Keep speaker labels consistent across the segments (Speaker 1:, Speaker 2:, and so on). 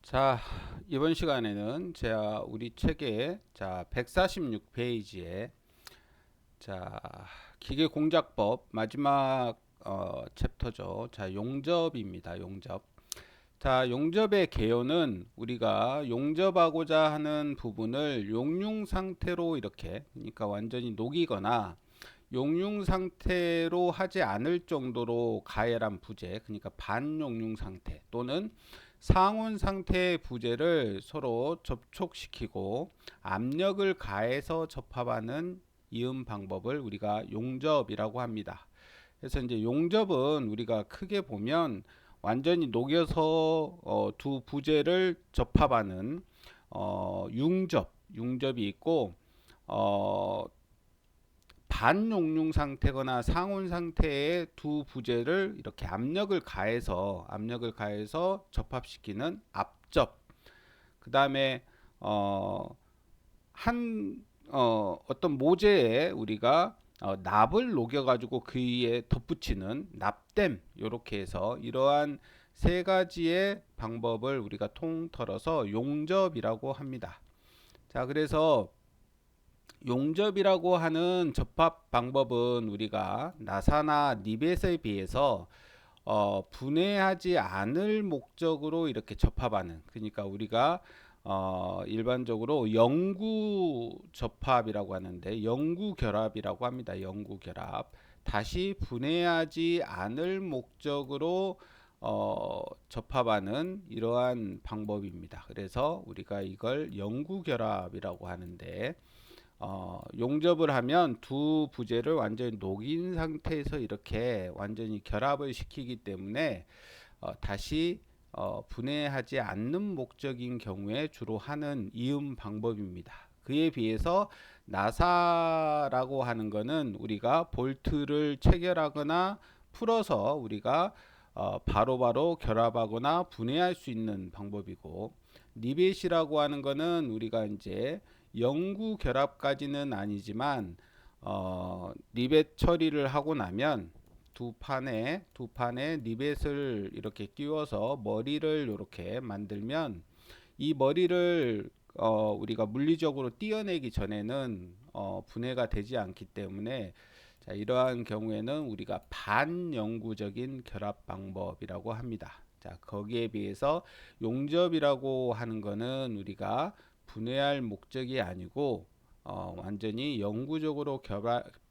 Speaker 1: 자, 이번 시간에는 제가 우리 책의 146페이지에 자, 기계 공작법 마지막 챕터죠. 자, 용접입니다. 용접. 자, 용접의 개요는 우리가 용접하고자 하는 부분을 용융 상태로 이렇게, 그러니까 완전히 녹이거나 용융 상태로 하지 않을 정도로 가열한 부재, 그러니까 반용융 상태 또는 상온 상태의 부재를 서로 접촉시키고 압력을 가해서 접합하는 이음 방법을 우리가 용접이라고 합니다. 그래서 이제 용접은 우리가 크게 보면 완전히 녹여서 두 부재를 접합하는 융접이 있고 어, 반용융 상태거나 상온 상태의 두 부재를 이렇게 압력을 가해서 접합시키는 압접. 그다음에 어, 어떤 모재에 우리가 납을 녹여 가지고 그 위에 덧붙이는 납땜, 요렇게 해서 이러한 세 가지의 방법을 우리가 통틀어서 용접이라고 합니다. 자, 그래서 용접이라고 하는 접합 방법은 우리가 나사나 니벳에 비해서 분해하지 않을 목적으로 이렇게 접합하는, 그러니까 우리가 일반적으로 영구 접합이라고 하는데 영구 결합이라고 합니다. 영구 결합. 다시 분해하지 않을 목적으로 접합하는 이러한 방법입니다. 그래서 우리가 이걸 영구 결합이라고 하는데 용접을 하면 두 부재를 완전히 녹인 상태에서 이렇게 완전히 결합을 시키기 때문에 다시 분해하지 않는 목적인 경우에 주로 하는 이음 방법입니다. 그에 비해서 나사라고 하는 것은 우리가 볼트를 체결하거나 풀어서 우리가 바로바로 결합하거나 분해할 수 있는 방법이고, 니벳이라고 하는 것은 우리가 이제 영구 결합까지는 아니지만 니벳 처리를 하고 나면 두 판에 니벳을 이렇게 끼워서 머리를 이렇게 만들면 이 머리를 우리가 물리적으로 띄어내기 전에는 분해가 되지 않기 때문에, 자, 이러한 경우에는 우리가 반영구적인 결합 방법이라고 합니다. 자, 거기에 비해서 용접이라고 하는 거는 우리가 분해할 목적이 아니고 완전히 영구적으로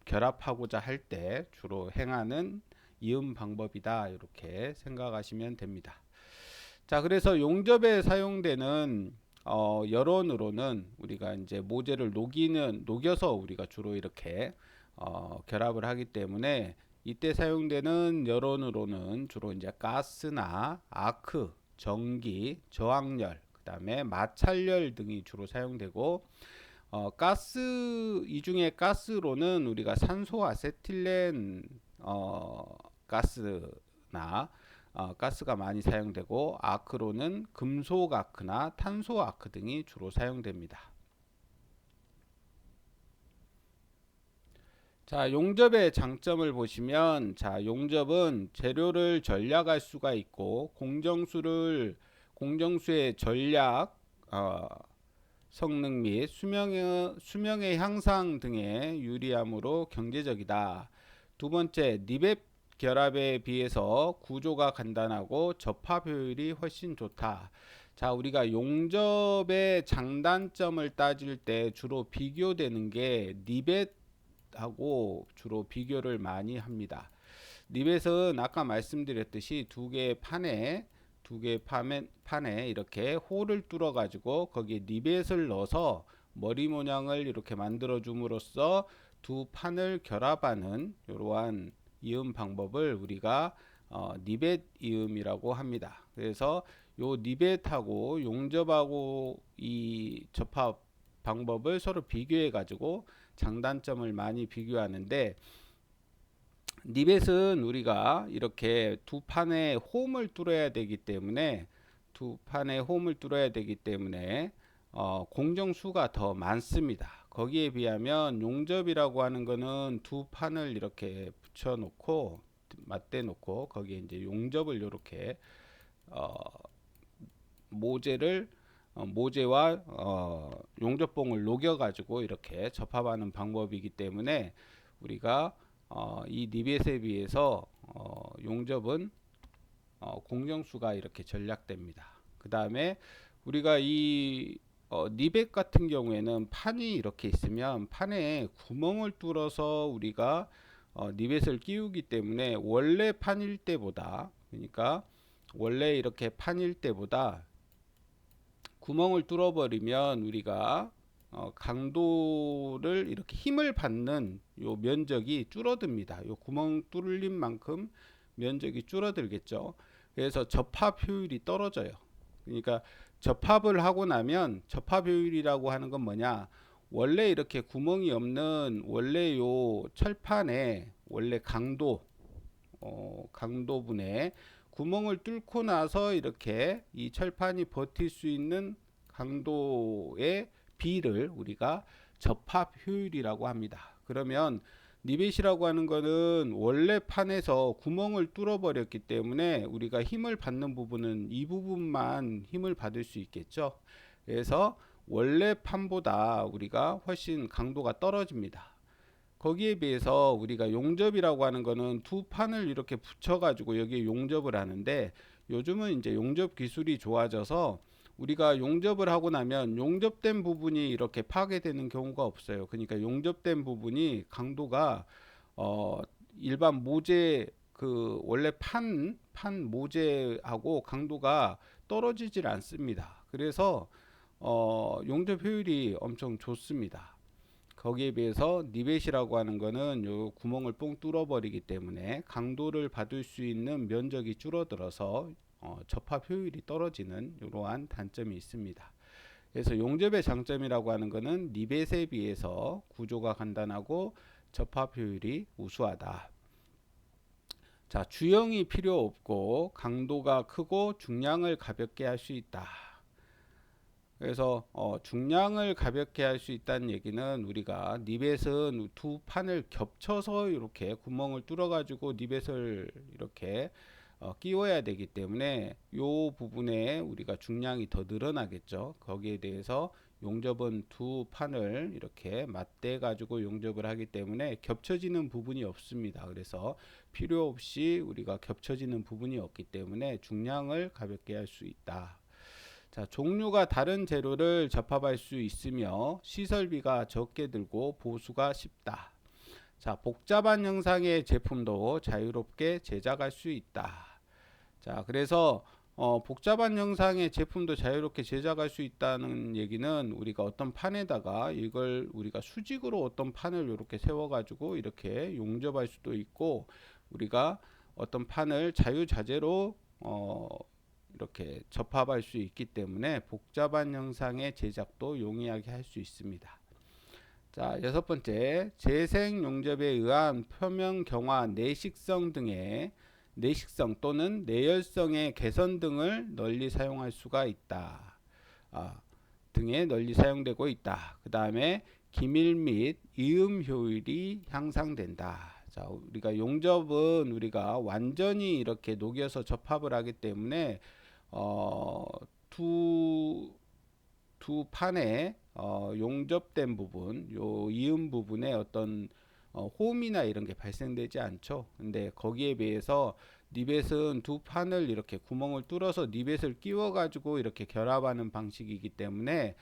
Speaker 1: 결합하고자 할 때 주로 행하는 이음 방법이다, 이렇게 생각하시면 됩니다. 자, 그래서 용접에 사용되는 여론으로는 우리가 이제 모재를 녹여서 우리가 주로 이렇게 결합을 하기 때문에 이때 사용되는 여론으로는 주로 이제 가스나 아크, 전기, 저항열, 그다음에 마찰열 등이 주로 사용되고, 이 중에 가스로는 우리가 산소 아세틸렌 가스나 가스가 많이 사용되고, 아크로는 금속 아크나 탄소 아크 등이 주로 사용됩니다. 자, 용접의 장점을 보시면, 자, 용접은 재료를 전략할 수가 있고 공정수의 전략 성능 및 수명의 향상 등에 유리하므로 경제적이다. 두 번째, 니벳 결합에 비해서 구조가 간단하고 접합 효율이 훨씬 좋다. 자, 우리가 용접의 장단점을 따질 때 주로 비교되는 게 니벳하고 주로 비교를 많이 합니다. 니벳은 아까 말씀드렸듯이 두 개의 판에 이렇게 홀을 뚫어 가지고 거기에 니벳을 넣어서 머리 모양을 이렇게 만들어 줌으로써 두 판을 결합하는 이러한 이음 방법을 우리가 니벳 이음이라고 합니다. 그래서 요 니벳하고 용접하고 이 접합 방법을 서로 비교해 가지고 장단점을 많이 비교하는데, 니벳은 우리가 이렇게 두 판에 홈을 뚫어야 되기 때문에 공정수가 더 많습니다. 거기에 비하면 용접이라고 하는 거는 두 판을 이렇게 붙여 놓고 맞대 놓고 거기에 이제 용접을 이렇게 어, 모재와 용접봉을 녹여 가지고 이렇게 접합하는 방법이기 때문에 우리가 이 니벳에 비해서 용접은 공정수가 이렇게 전략됩니다. 그 다음에 우리가 이 니벳 같은 경우에는 판이 이렇게 있으면 판에 구멍을 뚫어서 우리가 니벳을 끼우기 때문에 원래 판일 때보다, 그러니까 원래 이렇게 판일 때보다 구멍을 뚫어버리면 우리가 강도를 이렇게 힘을 받는 요 면적이 줄어듭니다. 요 구멍 뚫린 만큼 면적이 줄어들겠죠. 그래서 접합 효율이 떨어져요. 그러니까 접합을 하고 나면 접합 효율이라고 하는 건 뭐냐? 원래 이렇게 구멍이 없는 원래 요 철판에 원래 강도분에 구멍을 뚫고 나서 이렇게 이 철판이 버틸 수 있는 강도의 비를 우리가 접합 효율이라고 합니다. 그러면 니벳이라고 하는 거는 원래 판에서 구멍을 뚫어 버렸기 때문에 우리가 힘을 받는 부분은 이 부분만 힘을 받을 수 있겠죠. 그래서 원래 판보다 우리가 훨씬 강도가 떨어집니다. 거기에 비해서 우리가 용접이라고 하는 거는 두 판을 이렇게 붙여 가지고 여기에 용접을 하는데, 요즘은 이제 용접 기술이 좋아져서 우리가 용접을 하고 나면 용접된 부분이 이렇게 파괴되는 경우가 없어요. 그러니까 용접된 부분이 강도가 일반 모재 그 원래 판 모재하고 강도가 떨어지질 않습니다. 그래서 용접 효율이 엄청 좋습니다. 거기에 비해서 니벳이라고 하는 거는 요 구멍을 뽕 뚫어 버리기 때문에 강도를 받을 수 있는 면적이 줄어들어서 접합 효율이 떨어지는 이러한 단점이 있습니다. 그래서 용접의 장점이라고 하는 거는 니벳에 비해서 구조가 간단하고 접합 효율이 우수하다. 자, 주형이 필요 없고 강도가 크고 중량을 가볍게 할 수 있다. 그래서 중량을 가볍게 할 수 있다는 얘기는 우리가 니벳은 두 판을 겹쳐서 이렇게 구멍을 뚫어 가지고 니벳을 이렇게 끼워야 되기 때문에 요 부분에 우리가 중량이 더 늘어나겠죠. 거기에 대해서 용접은 두 판을 이렇게 맞대 가지고 용접을 하기 때문에 겹쳐지는 부분이 없습니다. 그래서 필요 없이 우리가 겹쳐지는 부분이 없기 때문에 중량을 가볍게 할 수 있다. 자, 종류가 다른 재료를 접합할 수 있으며 시설비가 적게 들고 보수가 쉽다. 자, 복잡한 형상의 제품도 자유롭게 제작할 수 있다. 자, 그래서 복잡한 형상의 제품도 자유롭게 제작할 수 있다는 얘기는 우리가 어떤 판에다가 이걸 우리가 수직으로 어떤 판을 이렇게 세워 가지고 이렇게 용접할 수도 있고, 우리가 어떤 판을 자유자재로 이렇게 접합할 수 있기 때문에 복잡한 형상의 제작도 용이하게 할 수 있습니다. 자, 여섯 번째, 재생 용접에 의한 표면 경화, 내식성 등의 내식성 또는 내열성의 개선 등을 널리 사용할 수가 있다. 등에 널리 사용되고 있다. 그 다음에 기밀 및 이음 효율이 향상된다. 자, 우리가 용접은 우리가 완전히 이렇게 녹여서 접합을 하기 때문에 두 판에 용접된 부분, 요 이음 부분에 어떤 홈이나 이런 게 발생되지 않죠. 근데 거기에 비해서 니벳은 두 판을 이렇게 구멍을 뚫어서 니벳을 끼워 가지고 이렇게 결합하는 방식이기 때문에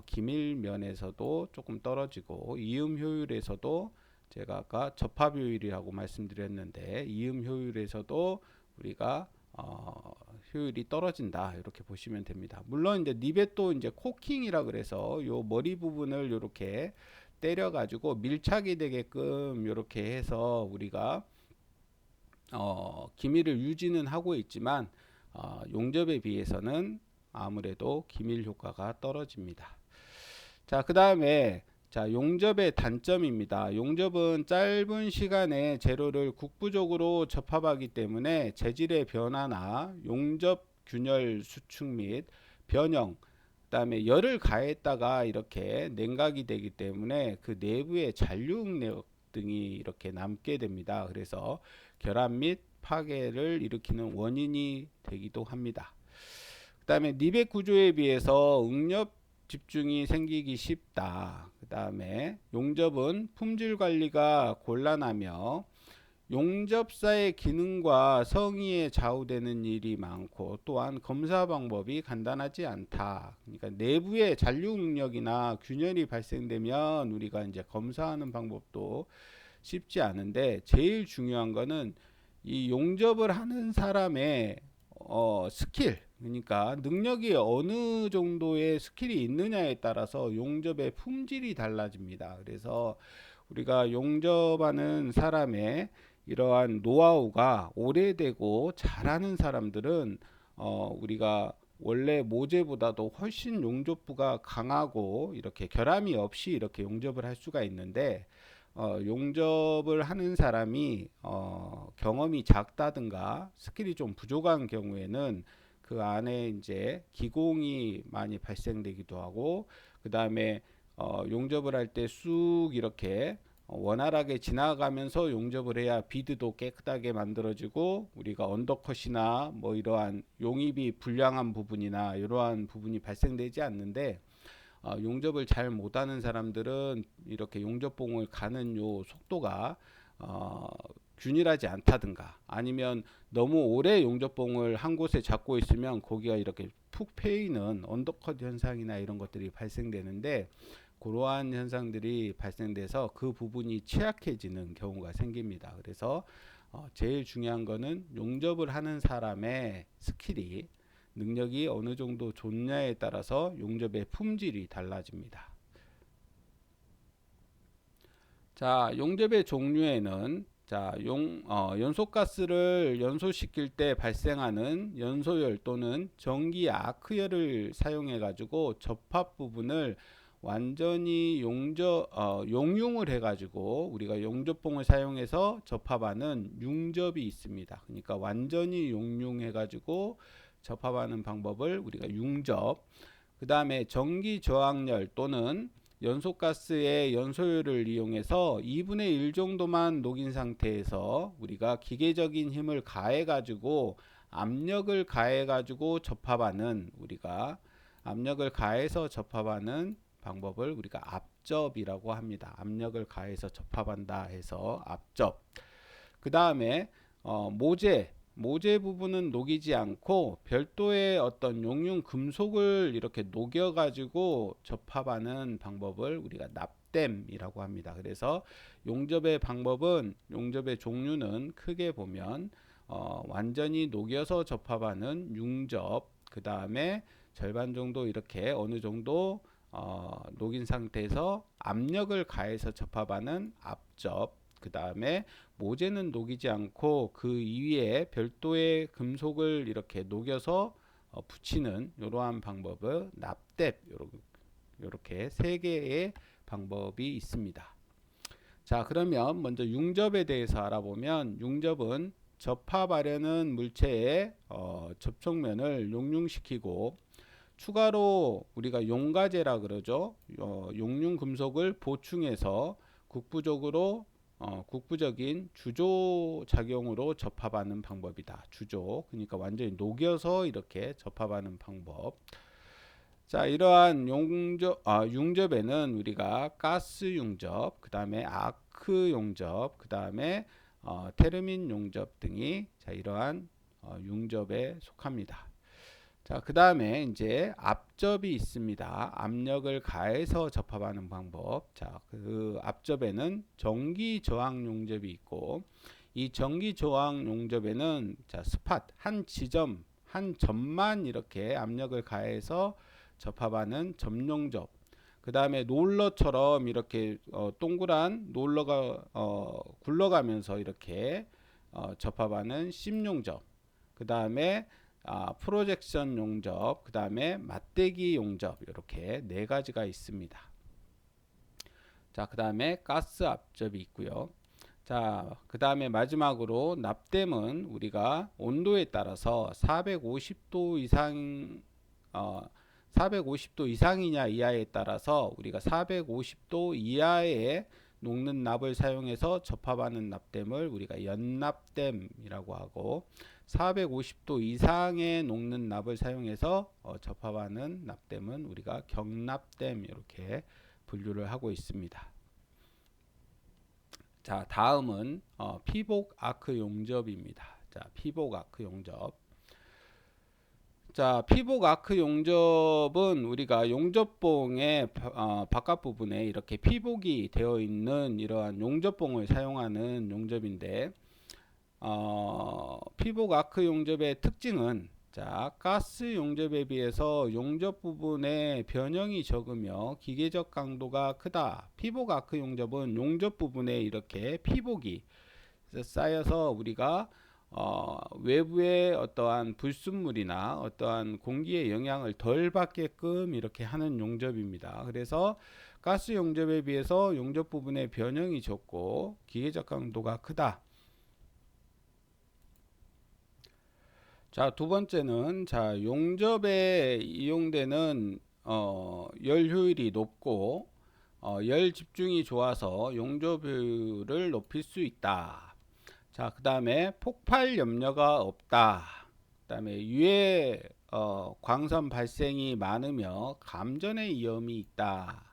Speaker 1: 기밀 면에서도 조금 떨어지고, 이음 효율에서도 제가 아까 접합 효율이라고 말씀드렸는데 이음 효율에서도 우리가 효율이 떨어진다, 이렇게 보시면 됩니다. 물론 이제 니벳도 이제 코킹이라 그래서 요 머리 부분을 이렇게 때려 가지고 밀착이 되게끔 이렇게 해서 우리가 기밀을 유지는 하고 있지만 용접에 비해서는 아무래도 기밀 효과가 떨어집니다. 자, 그 다음에 자, 용접의 단점입니다. 용접은 짧은 시간에 재료를 국부적으로 접합하기 때문에 재질의 변화나 용접 균열 수축 및 변형, 그 다음에 열을 가했다가 이렇게 냉각이 되기 때문에 그 내부의 잔류응력 등이 이렇게 남게 됩니다. 그래서 결합 및 파괴를 일으키는 원인이 되기도 합니다. 그 그다음에 립의 구조에 비해서 응nhập 집중이 생기기 쉽다. 그다음에 용접은 품질 관리가 곤란하며 용접사의 기능과 성의에 좌우되는 일이 많고 또한 검사 방법이 간단하지 않다. 그러니까 내부에 잔류 능력이나 균열이 발생되면 우리가 이제 검사하는 방법도 쉽지 않은데 제일 중요한 거는 이 용접을 하는 사람의 스킬, 그러니까 능력이 어느 정도의 스킬이 있느냐에 따라서 용접의 품질이 달라집니다. 그래서 우리가 용접하는 사람의 이러한 노하우가 오래되고 잘하는 사람들은 우리가 원래 모재보다도 훨씬 용접부가 강하고 이렇게 결함이 없이 이렇게 용접을 할 수가 있는데 용접을 하는 사람이 경험이 작다든가 스킬이 좀 부족한 경우에는 그 안에 이제 기공이 많이 발생되기도 하고 그 다음에 용접을 할 때 쑥 이렇게 원활하게 지나가면서 용접을 해야 비드도 깨끗하게 만들어지고 우리가 언더컷이나 뭐 이러한 용입이 불량한 부분이나 이러한 부분이 발생되지 않는데 용접을 잘 못하는 사람들은 이렇게 용접봉을 가는 요 속도가 균일하지 않다든가 아니면 너무 오래 용접봉을 한 곳에 잡고 있으면 거기가 이렇게 푹 패이는 언더컷 현상이나 이런 것들이 발생되는데 그러한 현상들이 발생돼서 그 부분이 취약해지는 경우가 생깁니다. 그래서 제일 중요한 거는 용접을 하는 사람의 스킬이 능력이 어느 정도 좋냐에 따라서 용접의 품질이 달라집니다. 자, 용접의 종류에는 연소가스를 연소시킬 때 발생하는 연소열 또는 전기 아크열을 사용해 가지고 접합 부분을 완전히 용융을 해 가지고 우리가 용접봉을 사용해서 접합하는 융접이 있습니다. 그러니까 완전히 용융해 가지고 접합하는 방법을 우리가 융접. 그 다음에 전기 저항열 또는 연소가스의 연소율을 이용해서 2분의 1 정도만 녹인 상태에서 우리가 기계적인 힘을 가해 가지고 압력을 가해 가지고 접합하는 우리가 압력을 가해서 접합하는 방법을 우리가 압접이라고 합니다. 압력을 가해서 접합한다 해서 압접. 그 다음에 모재 부분은 녹이지 않고 별도의 어떤 용융 금속을 이렇게 녹여 가지고 접합하는 방법을 우리가 납땜이라고 합니다. 그래서 용접의 방법은 용접의 종류는 크게 보면 완전히 녹여서 접합하는 융접, 그 다음에 절반 정도 이렇게 어느 정도 녹인 상태에서 압력을 가해서 접합하는 압접, 그 다음에 모재는 녹이지 않고 그 위에 별도의 금속을 이렇게 녹여서 붙이는 이러한 방법을 납땜, 이렇게 세 개의 방법이 있습니다. 자, 그러면 먼저 융접에 대해서 알아보면 융접은 접합하려는 물체의 접촉면을 용융시키고 추가로 우리가 용가제라 그러죠. 용융 금속을 보충해서 국부적인 주조 작용으로 접합하는 방법이다. 주조. 그러니까 완전히 녹여서 이렇게 접합하는 방법. 자, 이러한 융접에는 우리가 가스 융접, 그 다음에 아크 융접, 그 다음에 테르민 융접 등이 이러한 융접에 속합니다. 자, 그 다음에 이제 압접이 있습니다. 압력을 가해서 접합하는 방법. 자, 그 압접에는 전기 저항 용접이 있고, 이 전기 저항 용접에는 스팟 한 점만 이렇게 압력을 가해서 접합하는 점용접. 그 다음에 롤러처럼 이렇게 동그란 롤러가 굴러가면서 이렇게 접합하는 심용접. 그 다음에 프로젝션 용접, 그 다음에 맞대기 용접, 이렇게 네 가지가 있습니다. 자, 그 다음에 가스 압접이 있고요. 자, 그 다음에 마지막으로 납땜은 우리가 온도에 따라서 450도 이상이냐 이하에 따라서 우리가 450도 이하의 녹는 납을 사용해서 접합하는 납땜을 우리가 연납땜이라고 하고, 450도 이상의 녹는 납을 사용해서 접합하는 납땜은 우리가 경납땜 이렇게 분류를 하고 있습니다. 자, 다음은 피복 아크 용접입니다. 자, 피복 아크 용접. 자, 피복 아크 용접은 우리가 용접봉의 바깥 부분에 이렇게 피복이 되어 있는 이러한 용접봉을 사용하는 용접인데, 피복 아크 용접의 특징은, 자, 가스 용접에 비해서 용접 부분의 변형이 적으며 기계적 강도가 크다. 피복 아크 용접은 용접 부분에 이렇게 피복이 쌓여서 우리가 외부의 어떠한 불순물이나 어떠한 공기의 영향을 덜 받게끔 이렇게 하는 용접입니다. 그래서 가스 용접에 비해서 용접 부분의 변형이 적고 기계적 강도가 크다. 자, 두 번째는 자, 용접에 이용되는 열 효율이 높고 열 집중이 좋아서 용접율을 높일 수 있다. 자, 그 다음에 폭발 염려가 없다. 그 다음에 유해 광선 발생이 많으며 감전의 위험이 있다.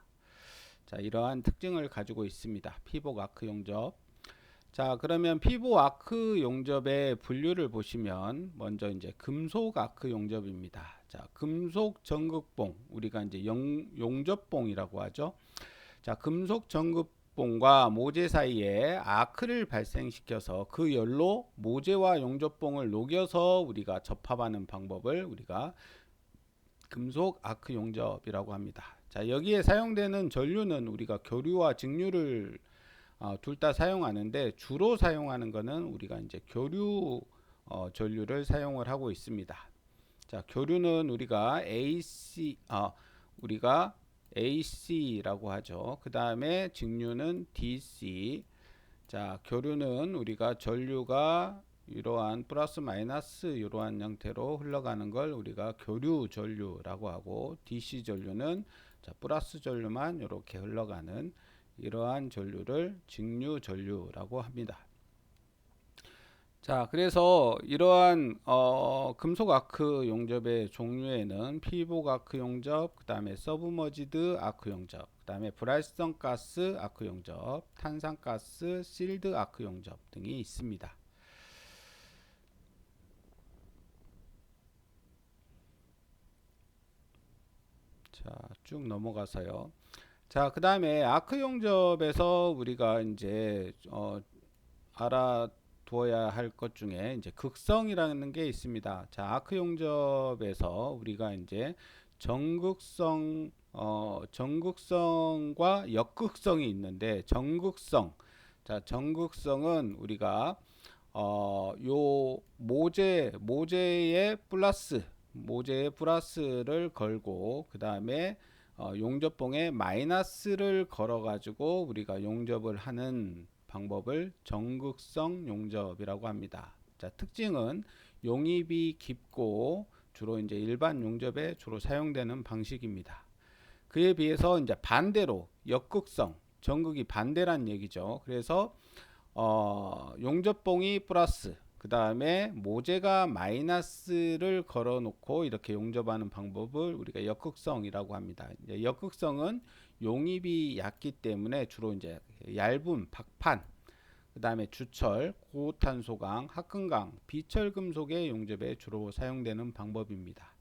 Speaker 1: 자, 이러한 특징을 가지고 있습니다. 피복 아크 용접. 자, 그러면 피복 아크 용접의 분류를 보시면 먼저 이제 금속 아크 용접입니다. 자, 금속 전극봉, 우리가 이제 용접봉이라고 하죠. 자, 금속 전극봉과 모재 사이에 아크를 발생시켜서 그 열로 모재와 용접봉을 녹여서 우리가 접합하는 방법을 우리가 금속 아크 용접이라고 합니다. 자, 여기에 사용되는 전류는 우리가 교류와 직류를 둘 다 사용하는데 주로 사용하는 것은 우리가 이제 교류 전류를 사용을 하고 있습니다. 자, 교류는 우리가 AC라고 하죠. 그 다음에 직류는 DC. 자, 교류는 우리가 전류가 이러한 플러스 마이너스 이러한 형태로 흘러가는 걸 우리가 교류 전류라고 하고, DC 전류는 자, 플러스 전류만 이렇게 흘러가는 이러한 전류를 직류 전류라고 합니다. 자, 그래서 이러한 금속 아크 용접의 종류에는 피복 아크 용접, 그 다음에 서브머지드 아크 용접, 그 다음에 불활성 가스 아크 용접, 탄산가스 실드 아크 용접 등이 있습니다. 자, 쭉 넘어가서요. 자, 그 다음에 아크 용접에서 우리가 이제 알아두어야 할 것 중에 이제 극성이라는 게 있습니다. 자, 아크 용접에서 우리가 이제 전극성과 역극성이 있는데, 자, 전극성은 우리가 요 모재의 플러스를 걸고, 그 다음에 용접봉에 마이너스를 걸어 가지고 우리가 용접을 하는 방법을 전극성 용접이라고 합니다. 자, 특징은 용입이 깊고 주로 이제 일반 용접에 주로 사용되는 방식입니다. 그에 비해서 이제 반대로 역극성, 전극이 반대란 얘기죠. 그래서 용접봉이 플러스, 그 다음에 모재가 마이너스를 걸어 놓고 이렇게 용접하는 방법을 우리가 역극성이라고 합니다. 이제 역극성은 용입이 얕기 때문에 주로 이제 얇은 박판, 그 다음에 주철, 고탄소강, 합금강, 비철금속의 용접에 주로 사용되는 방법입니다.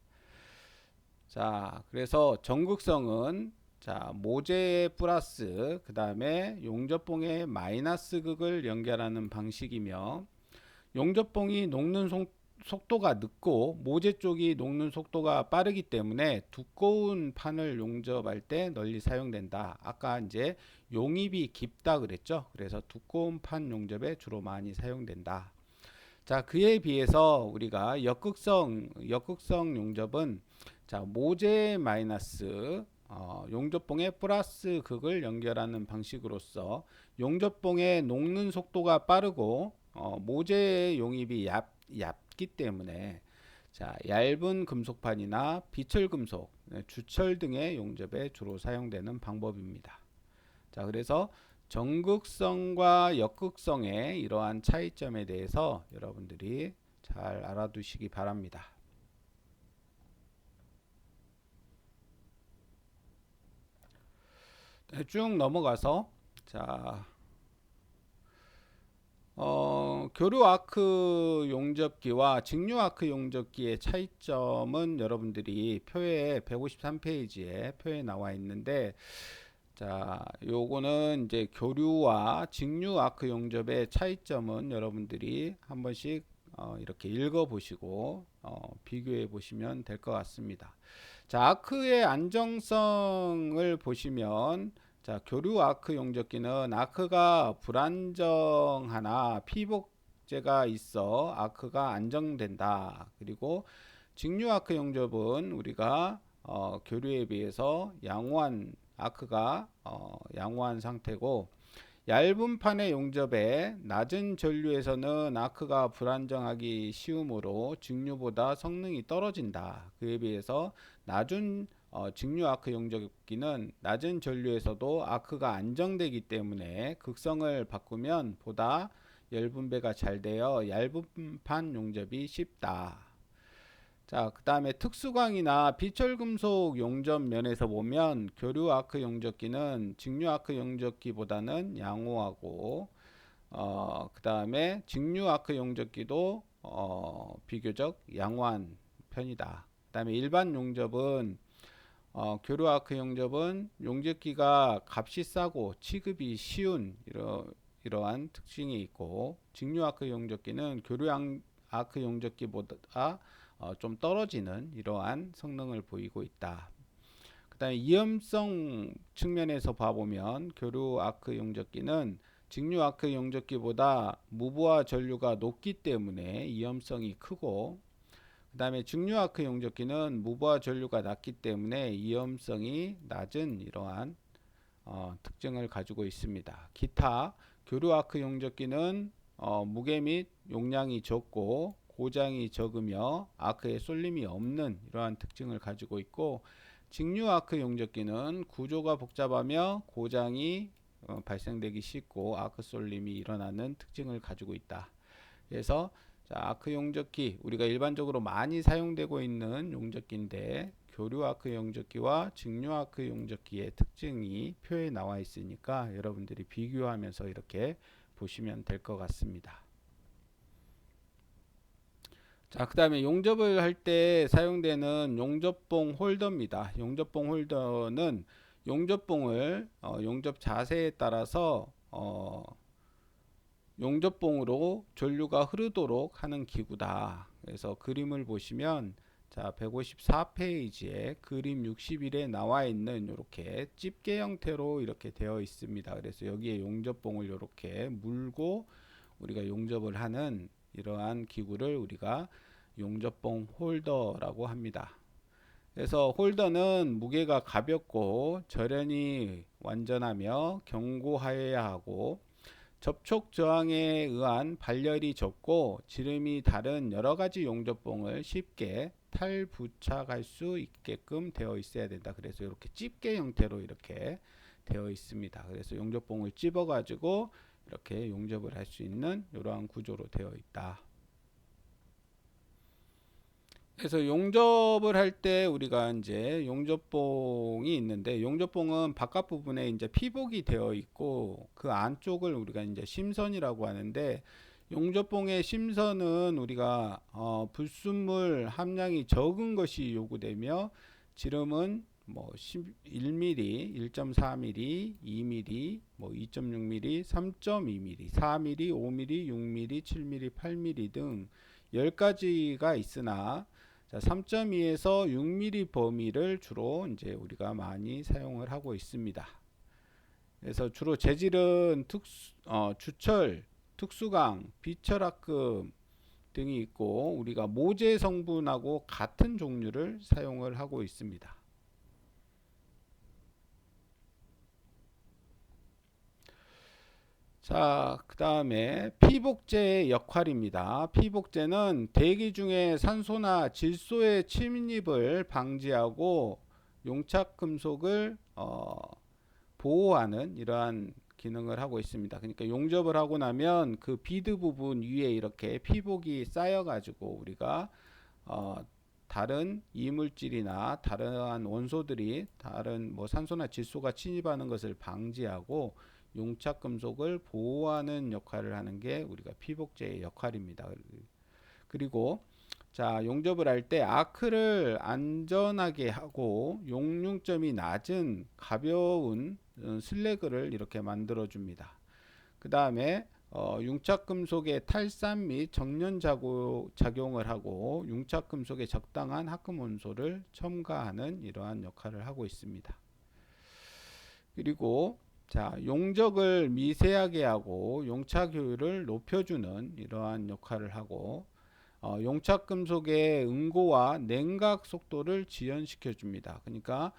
Speaker 1: 자, 그래서 전극성은 자, 모재의 플러스, 그 다음에 용접봉의 마이너스 극을 연결하는 방식이며, 용접봉이 녹는 속도가 늦고 모재 쪽이 녹는 속도가 빠르기 때문에 두꺼운 판을 용접할 때 널리 사용된다. 아까 이제 용입이 깊다 그랬죠. 그래서 두꺼운 판 용접에 주로 많이 사용된다. 자, 그에 비해서 우리가 역극성 용접은 자, 모재 마이너스 용접봉의 플러스 극을 연결하는 방식으로서 용접봉의 녹는 속도가 빠르고 모재의 용입이 얇기 때문에 자, 얇은 금속판이나 비철금속, 주철 등의 용접에 주로 사용되는 방법입니다. 자, 그래서 전극성과 역극성의 이러한 차이점에 대해서 여러분들이 잘 알아두시기 바랍니다. 쭉 넘어가서 자, 교류 아크 용접기와 직류 아크 용접기의 차이점은 여러분들이 표에 153페이지에 표에 나와 있는데, 자, 요거는 이제 교류와 직류 아크 용접의 차이점은 여러분들이 한 번씩 이렇게 읽어 보시고 비교해 보시면 될 것 같습니다. 자, 아크의 안정성을 보시면, 자, 교류 아크 용접기는 아크가 불안정하나 피복제가 있어 아크가 안정된다. 그리고 직류 아크 용접은 우리가 교류에 비해서 양호한 아크가 양호한 상태고, 얇은 판의 용접에 낮은 전류에서는 아크가 불안정하기 쉬우므로 직류보다 성능이 떨어진다. 그에 비해서 낮은 직류 아크 용접기는 낮은 전류에서도 아크가 안정되기 때문에 극성을 바꾸면 보다 열분배가 잘 되어 얇은 판 용접이 쉽다. 자, 그 다음에 특수광이나 비철금속 용접 면에서 보면 교류 아크 용접기는 직류 아크 용접기보다는 양호하고, 그 다음에 직류 아크 용접기도 비교적 양호한 편이다. 그 다음에 일반 용접은 교류 아크 용접은 용접기가 값이 싸고 취급이 쉬운 이러한 특징이 있고, 직류 아크 용접기는 교류 아크 용접기보다 좀 떨어지는 이러한 성능을 보이고 있다. 그 다음에 위험성 측면에서 봐보면 교류 아크 용접기는 직류 아크 용접기보다 무부하 전류가 높기 때문에 위험성이 크고, 그 다음에 직류 아크 용접기는 무부하 전류가 낮기 때문에 위험성이 낮은 이러한 특징을 가지고 있습니다. 기타 교류 아크 용접기는 무게 및 용량이 적고 고장이 적으며 아크에 쏠림이 없는 이러한 특징을 가지고 있고, 직류 아크 용접기는 구조가 복잡하며 고장이 발생되기 쉽고 아크 쏠림이 일어나는 특징을 가지고 있다. 그래서 자, 아크 용접기 우리가 일반적으로 많이 사용되고 있는 용접기인데, 교류 아크 용접기와 직류 아크 용접기의 특징이 표에 나와 있으니까 여러분들이 비교하면서 이렇게 보시면 될 것 같습니다. 자, 그 다음에 용접을 할 때 사용되는 용접봉 홀더입니다. 용접봉 홀더는 용접봉을 용접 자세에 따라서 용접봉으로 전류가 흐르도록 하는 기구다. 그래서 그림을 보시면, 자, 154페이지에 그림 61에 나와 있는 이렇게 집게 형태로 이렇게 되어 있습니다. 그래서 여기에 용접봉을 이렇게 물고 우리가 용접을 하는 이러한 기구를 우리가 용접봉 홀더라고 합니다. 그래서 홀더는 무게가 가볍고 절연이 완전하며 견고하여야 하고, 접촉 저항에 의한 발열이 적고 지름이 다른 여러가지 용접봉을 쉽게 탈부착할 수 있게끔 되어 있어야 된다. 그래서 이렇게 집게 형태로 이렇게 되어 있습니다. 그래서 용접봉을 집어 가지고 이렇게 용접을 할 수 있는 이러한 구조로 되어 있다. 그래서 용접을 할 때 우리가 이제 용접봉이 있는데, 용접봉은 바깥 부분에 이제 피복이 되어 있고 그 안쪽을 우리가 이제 심선이라고 하는데, 용접봉의 심선은 우리가 불순물 함량이 적은 것이 요구되며, 지름은 뭐 1mm, 1.4mm, 2mm, 뭐 2.6mm, 3.2mm, 4mm, 5mm, 6mm, 7mm, 8mm 등 10가지가 있으나, 자, 3.2에서 6mm 범위를 주로 이제 우리가 많이 사용을 하고 있습니다. 그래서 주로 재질은 주철, 특수강, 비철합금 등이 있고, 우리가 모재 성분하고 같은 종류를 사용을 하고 있습니다. 자, 그 다음에 피복제의 역할입니다. 피복제는 대기 중에 산소나 질소의 침입을 방지하고 용착 금속을 보호하는 이러한 기능을 하고 있습니다. 그러니까 용접을 하고 나면 그 비드 부분 위에 이렇게 피복이 쌓여 가지고 우리가 다른 이물질이나 다른 원소들이 다른 뭐 산소나 질소가 침입하는 것을 방지하고 용착 금속을 보호하는 역할을 하는 게 우리가 피복제의 역할입니다. 그리고 자, 용접을 할 때 아크를 안전하게 하고 용융점이 낮은 가벼운 슬래그를 이렇게 만들어 줍니다. 그 다음에 융착금속의 탈산 및 정련 작용을 하고 융착금속의 적당한 합금 원소를 첨가하는 이러한 역할을 하고 있습니다. 그리고 자, 용적을 미세하게 하고 용착 효율을 높여주는 이러한 역할을 하고 용착 금속의 응고와 냉각 속도를 지연시켜 줍니다. 그러니까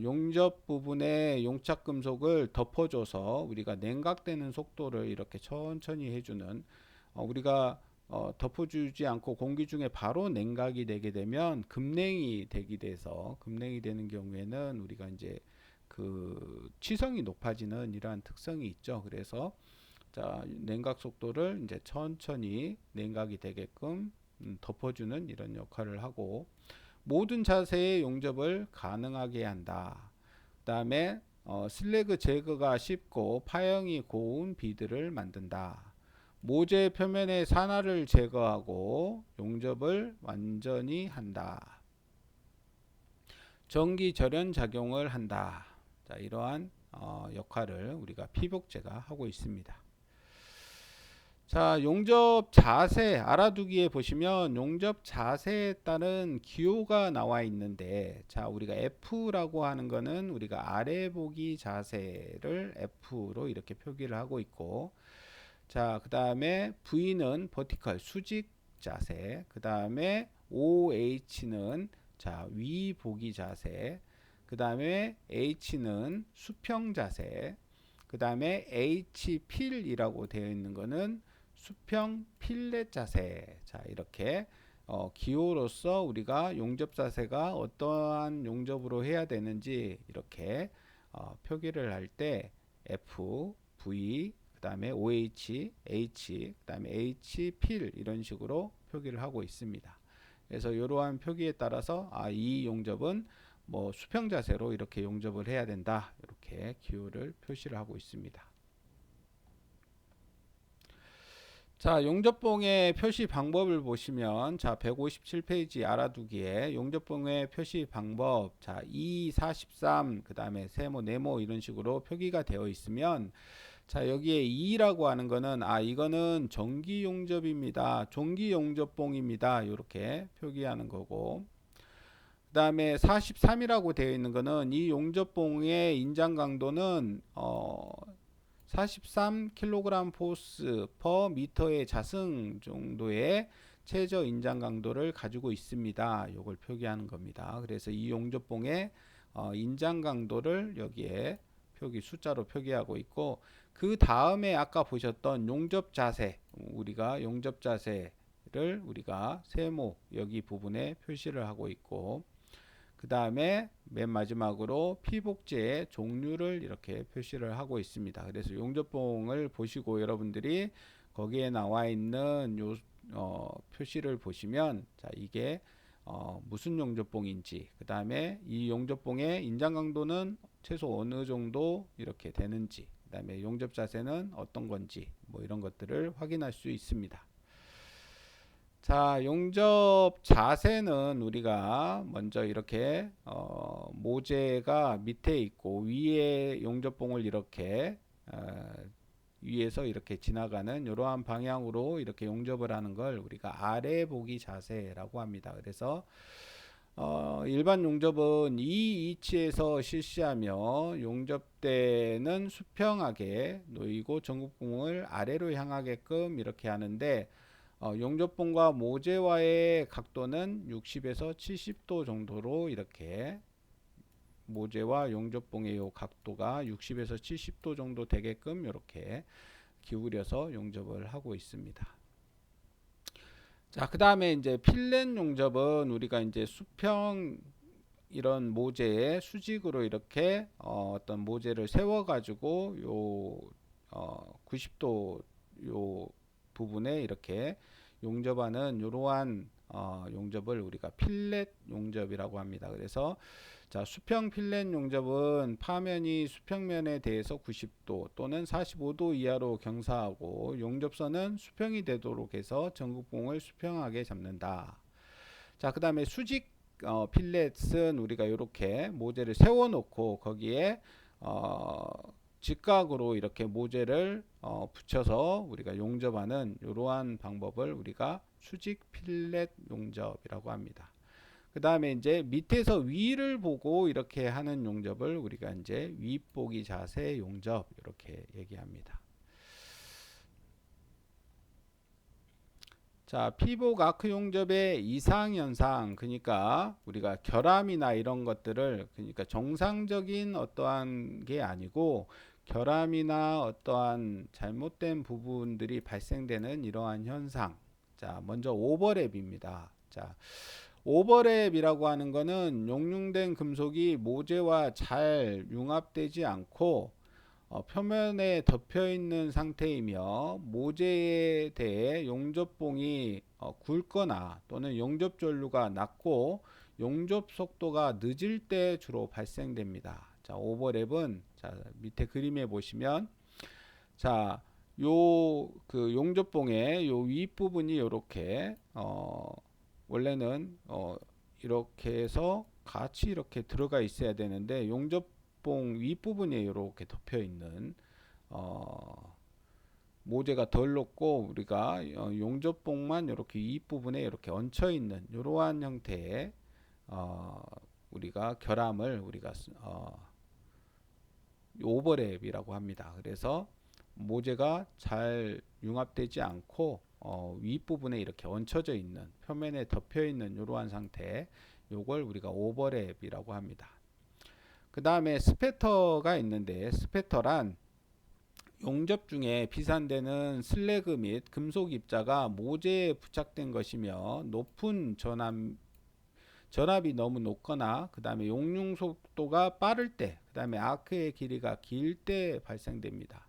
Speaker 1: 용접 부분에 용착 금속을 덮어줘서 우리가 냉각되는 속도를 이렇게 천천히 해주는 우리가 덮어주지 않고 공기 중에 바로 냉각이 되게 되면 급냉이 되게 돼서 급냉이 되는 경우에는 우리가 이제 그 취성이 높아지는 이러한 특성이 있죠. 그래서 자, 냉각 속도를 이제 천천히 냉각이 되게끔 덮어주는 이런 역할을 하고 모든 자세의 용접을 가능하게 한다. 그 다음에 슬래그 제거가 쉽고 파형이 고운 비드를 만든다. 모재 표면의 산화를 제거하고 용접을 완전히 한다. 전기 절연 작용을 한다. 자, 이러한 역할을 우리가 피복제가 하고 있습니다. 자, 용접 자세 알아두기에 보시면 용접 자세에 따른 기호가 나와 있는데 자, 우리가 F라고 하는 거는 우리가 아래 보기 자세를 F로 이렇게 표기를 하고 있고 자, 그 다음에 V는 버티컬 수직 자세, 그 다음에 OH는 자, 위 보기 자세, 그 다음에 H는 수평 자세, 그 다음에 H필이라고 되어 있는 거는 수평 필렛 자세. 자, 이렇게 기호로서 우리가 용접 자세가 어떠한 용접으로 해야 되는지 이렇게 표기를 할 때 F, V, 그 다음에 OH, H, 그 다음에 H 필 이런 식으로 표기를 하고 있습니다. 그래서 이러한 표기에 따라서 이 용접은 뭐 수평 자세로 이렇게 용접을 해야 된다. 이렇게 기호를 표시를 하고 있습니다. 자, 용접봉의 표시 방법을 보시면 자, 157페이지 알아두기에 용접봉의 표시 방법 자, 2, 43, 그 다음에 세모, 네모 이런 식으로 표기가 되어 있으면 자, 여기에 2라고 하는 거는 이거는 전기 용접입니다. 전기 용접봉입니다. 이렇게 표기하는 거고 그 다음에 43이라고 되어 있는 거는 이 용접봉의 인장 강도는 43kg 포스 퍼 미터의 자승 정도의 최저 인장 강도를 가지고 있습니다. 이걸 표기하는 겁니다. 그래서 이 용접봉의 인장 강도를 여기에 숫자로 표기하고 있고 그 다음에 아까 보셨던 용접 자세 우리가 용접 자세를 우리가 세모 여기 부분에 표시를 하고 있고 그 다음에 맨 마지막으로 피복제의 종류를 이렇게 표시를 하고 있습니다. 그래서 용접봉을 보시고 여러분들이 거기에 나와 있는 표시를 보시면 자, 이게 무슨 용접봉인지 그 다음에 이 용접봉의 인장 강도는 최소 어느 정도 이렇게 되는지 그 다음에 용접 자세는 어떤 건지 뭐 이런 것들을 확인할 수 있습니다. 자, 용접 자세는 우리가 먼저 이렇게 모재가 밑에 있고 위에 용접봉을 이렇게 위에서 이렇게 지나가는 이러한 방향으로 이렇게 용접을 하는 걸 우리가 아래 보기 자세라고 합니다. 그래서 일반 용접은 이 위치에서 실시하며 용접대는 수평하게 놓이고 전극봉을 아래로 향하게끔 이렇게 하는데 용접봉과 모재와의 각도는 60에서 70도 정도로 이렇게 모재와 용접봉의 요 각도가 60에서 70도 정도 되게끔 이렇게 기울여서 용접을 하고 있습니다. 자, 그 다음에 이제 필렛 용접은 우리가 이제 수평 이런 모재에 수직으로 이렇게 어떤 모재를 세워 가지고 요 90도 요 부분에 이렇게 용접하는 이러한 용접을 우리가 필렛 용접이라고 합니다. 그래서 자, 수평 필렛 용접은 파면이 수평면에 대해서 90도 또는 45도 이하로 경사하고 용접선은 수평이 되도록 해서 전극봉을 수평하게 잡는다. 자, 그 다음에 수직 필렛은 우리가 이렇게 모재를 세워 놓고 거기에 직각으로 이렇게 모재를 붙여서 우리가 용접하는 이러한 방법을 우리가 수직 필렛 용접이라고 합니다. 그 다음에 이제 밑에서 위를 보고 이렇게 하는 용접을 우리가 이제 윗보기 자세 용접 이렇게 얘기합니다. 자, 피복 아크 용접의 이상 현상, 그러니까 우리가 결함이나 이런 것들을, 그러니까 정상적인 어떠한 게 아니고 결함이나 어떠한 잘못된 부분들이 발생되는 이러한 현상. 자, 먼저 오버랩입니다. 자, 오버랩이라고 하는 거는 용융된 금속이 모재와 잘 융합되지 않고 표면에 덮여 있는 상태이며 모재에 대해 용접봉이 굵거나 또는 용접 전류가 낮고 용접 속도가 늦을 때 주로 발생됩니다. 자, 오버랩은 자, 밑에 그림에 보시면 자, 요 그 용접봉의 요 윗부분이 이렇게 원래는 이렇게 해서 같이 이렇게 들어가 있어야 되는데 용접봉 윗부분에 이렇게 덮여 있는 모재가 덜 높고 우리가 용접봉만 이렇게 윗부분에 이렇게 얹혀 있는 이러한 형태의 우리가 결함을 우리가 오버랩이라고 합니다. 그래서 모재가 잘 융합되지 않고 윗부분에 이렇게 얹혀져 있는 표면에 덮여 있는 이러한 상태, 요걸 우리가 오버랩이라고 합니다. 그 다음에 스패터가 있는데 스패터란 용접 중에 비산되는 슬래그 및 금속 입자가 모재에 부착된 것이며 높은 전압이 너무 높거나 그 다음에 용융 속도가 빠를 때, 그 다음에 아크의 길이가 길 때 발생됩니다.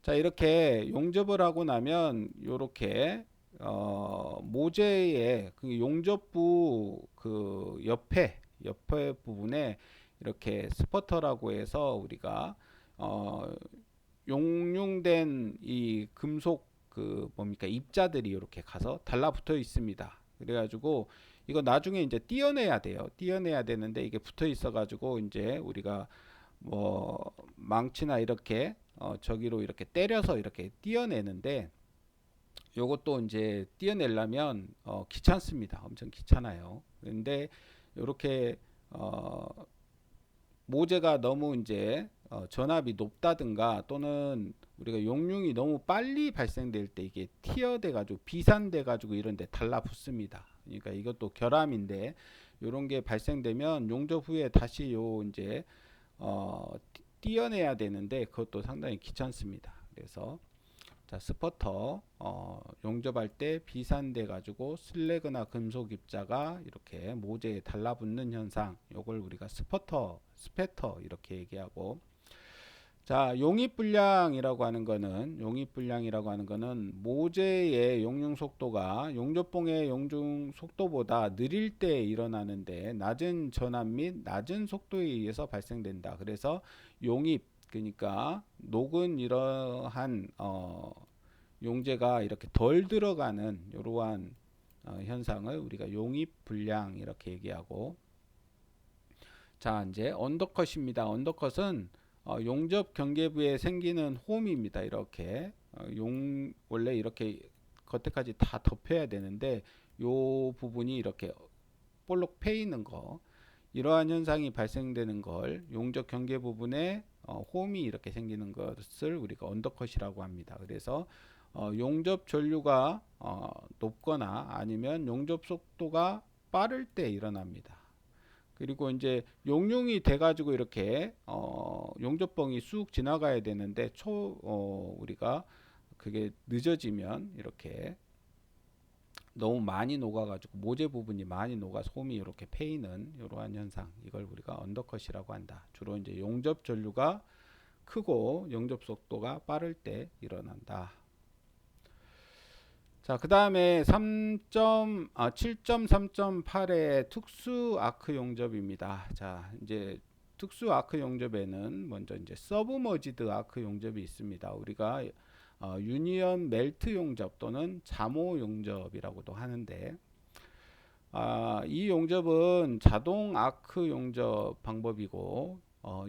Speaker 1: 자, 이렇게 용접을 하고 나면 요렇게 모재의 그 용접부 그 옆에 부분에 이렇게 스퍼터라고 해서 우리가 용융된 이 금속 그 뭡니까 입자들이 이렇게 가서 달라붙어 있습니다. 그래가지고 이거 나중에 이제 떼어내야 돼요. 떼어내야 되는데 이게 붙어 있어가지고 이제 우리가 뭐 망치나 이렇게 저기로 이렇게 때려서 이렇게 떼어내는데 요것도 이제 떼어내려면 귀찮습니다. 엄청 귀찮아요. 근데 이렇게 모재가 너무 이제 전압이 높다든가 또는 우리가 용융이 너무 빨리 발생될 때 이게 튀어돼 가지고 비산돼 가지고 이런 데 달라붙습니다. 그러니까 이것도 결함인데 요런 게 발생되면 용접 후에 다시 요 이제 띄어내야 되는데 그것도 상당히 귀찮습니다. 그래서 자, 스퍼터 용접할 때 비산돼 가지고 슬래그나 금속 입자가 이렇게 모재에 달라붙는 현상, 요걸 우리가 스퍼터, 스패터 이렇게 얘기하고, 자, 용입불량이라고 하는 거는 모재의 용융 속도가 용접봉의 용중 속도보다 느릴 때 일어나는데 낮은 전압 및 낮은 속도에 의해서 발생된다. 그래서 용입, 그러니까 녹은 이러한 용재가 이렇게 덜 들어가는 이러한 현상을 우리가 용입불량 이렇게 얘기하고, 자, 이제 언더컷입니다. 언더컷은 용접 경계부에 생기는 홈입니다. 이렇게 원래 이렇게 겉에까지 다 덮여야 되는데 요 부분이 이렇게 볼록 패이는 거, 이러한 현상이 발생되는 걸 용접 경계 부분에 홈이 이렇게 생기는 것을 우리가 언더컷이라고 합니다. 그래서 용접 전류가 높거나 아니면 용접 속도가 빠를 때 일어납니다. 그리고 이제 용융이 돼가지고 이렇게 용접봉이 쑥 지나가야 되는데 우리가 그게 늦어지면 이렇게 너무 많이 녹아가지고 모재 부분이 많이 녹아서 홈이 이렇게 패이는 이러한 현상, 이걸 우리가 언더컷이라고 한다. 주로 이제 용접 전류가 크고 용접 속도가 빠를 때 일어난다. 자, 그 다음에 7.3.8의 특수 아크 용접입니다. 자, 이제 특수 아크 용접에는 먼저 이제 서브머지드 아크 용접이 있습니다. 우리가 유니언 멜트 용접 또는 자모 용접이라고도 하는데, 이 용접은 자동 아크 용접 방법이고,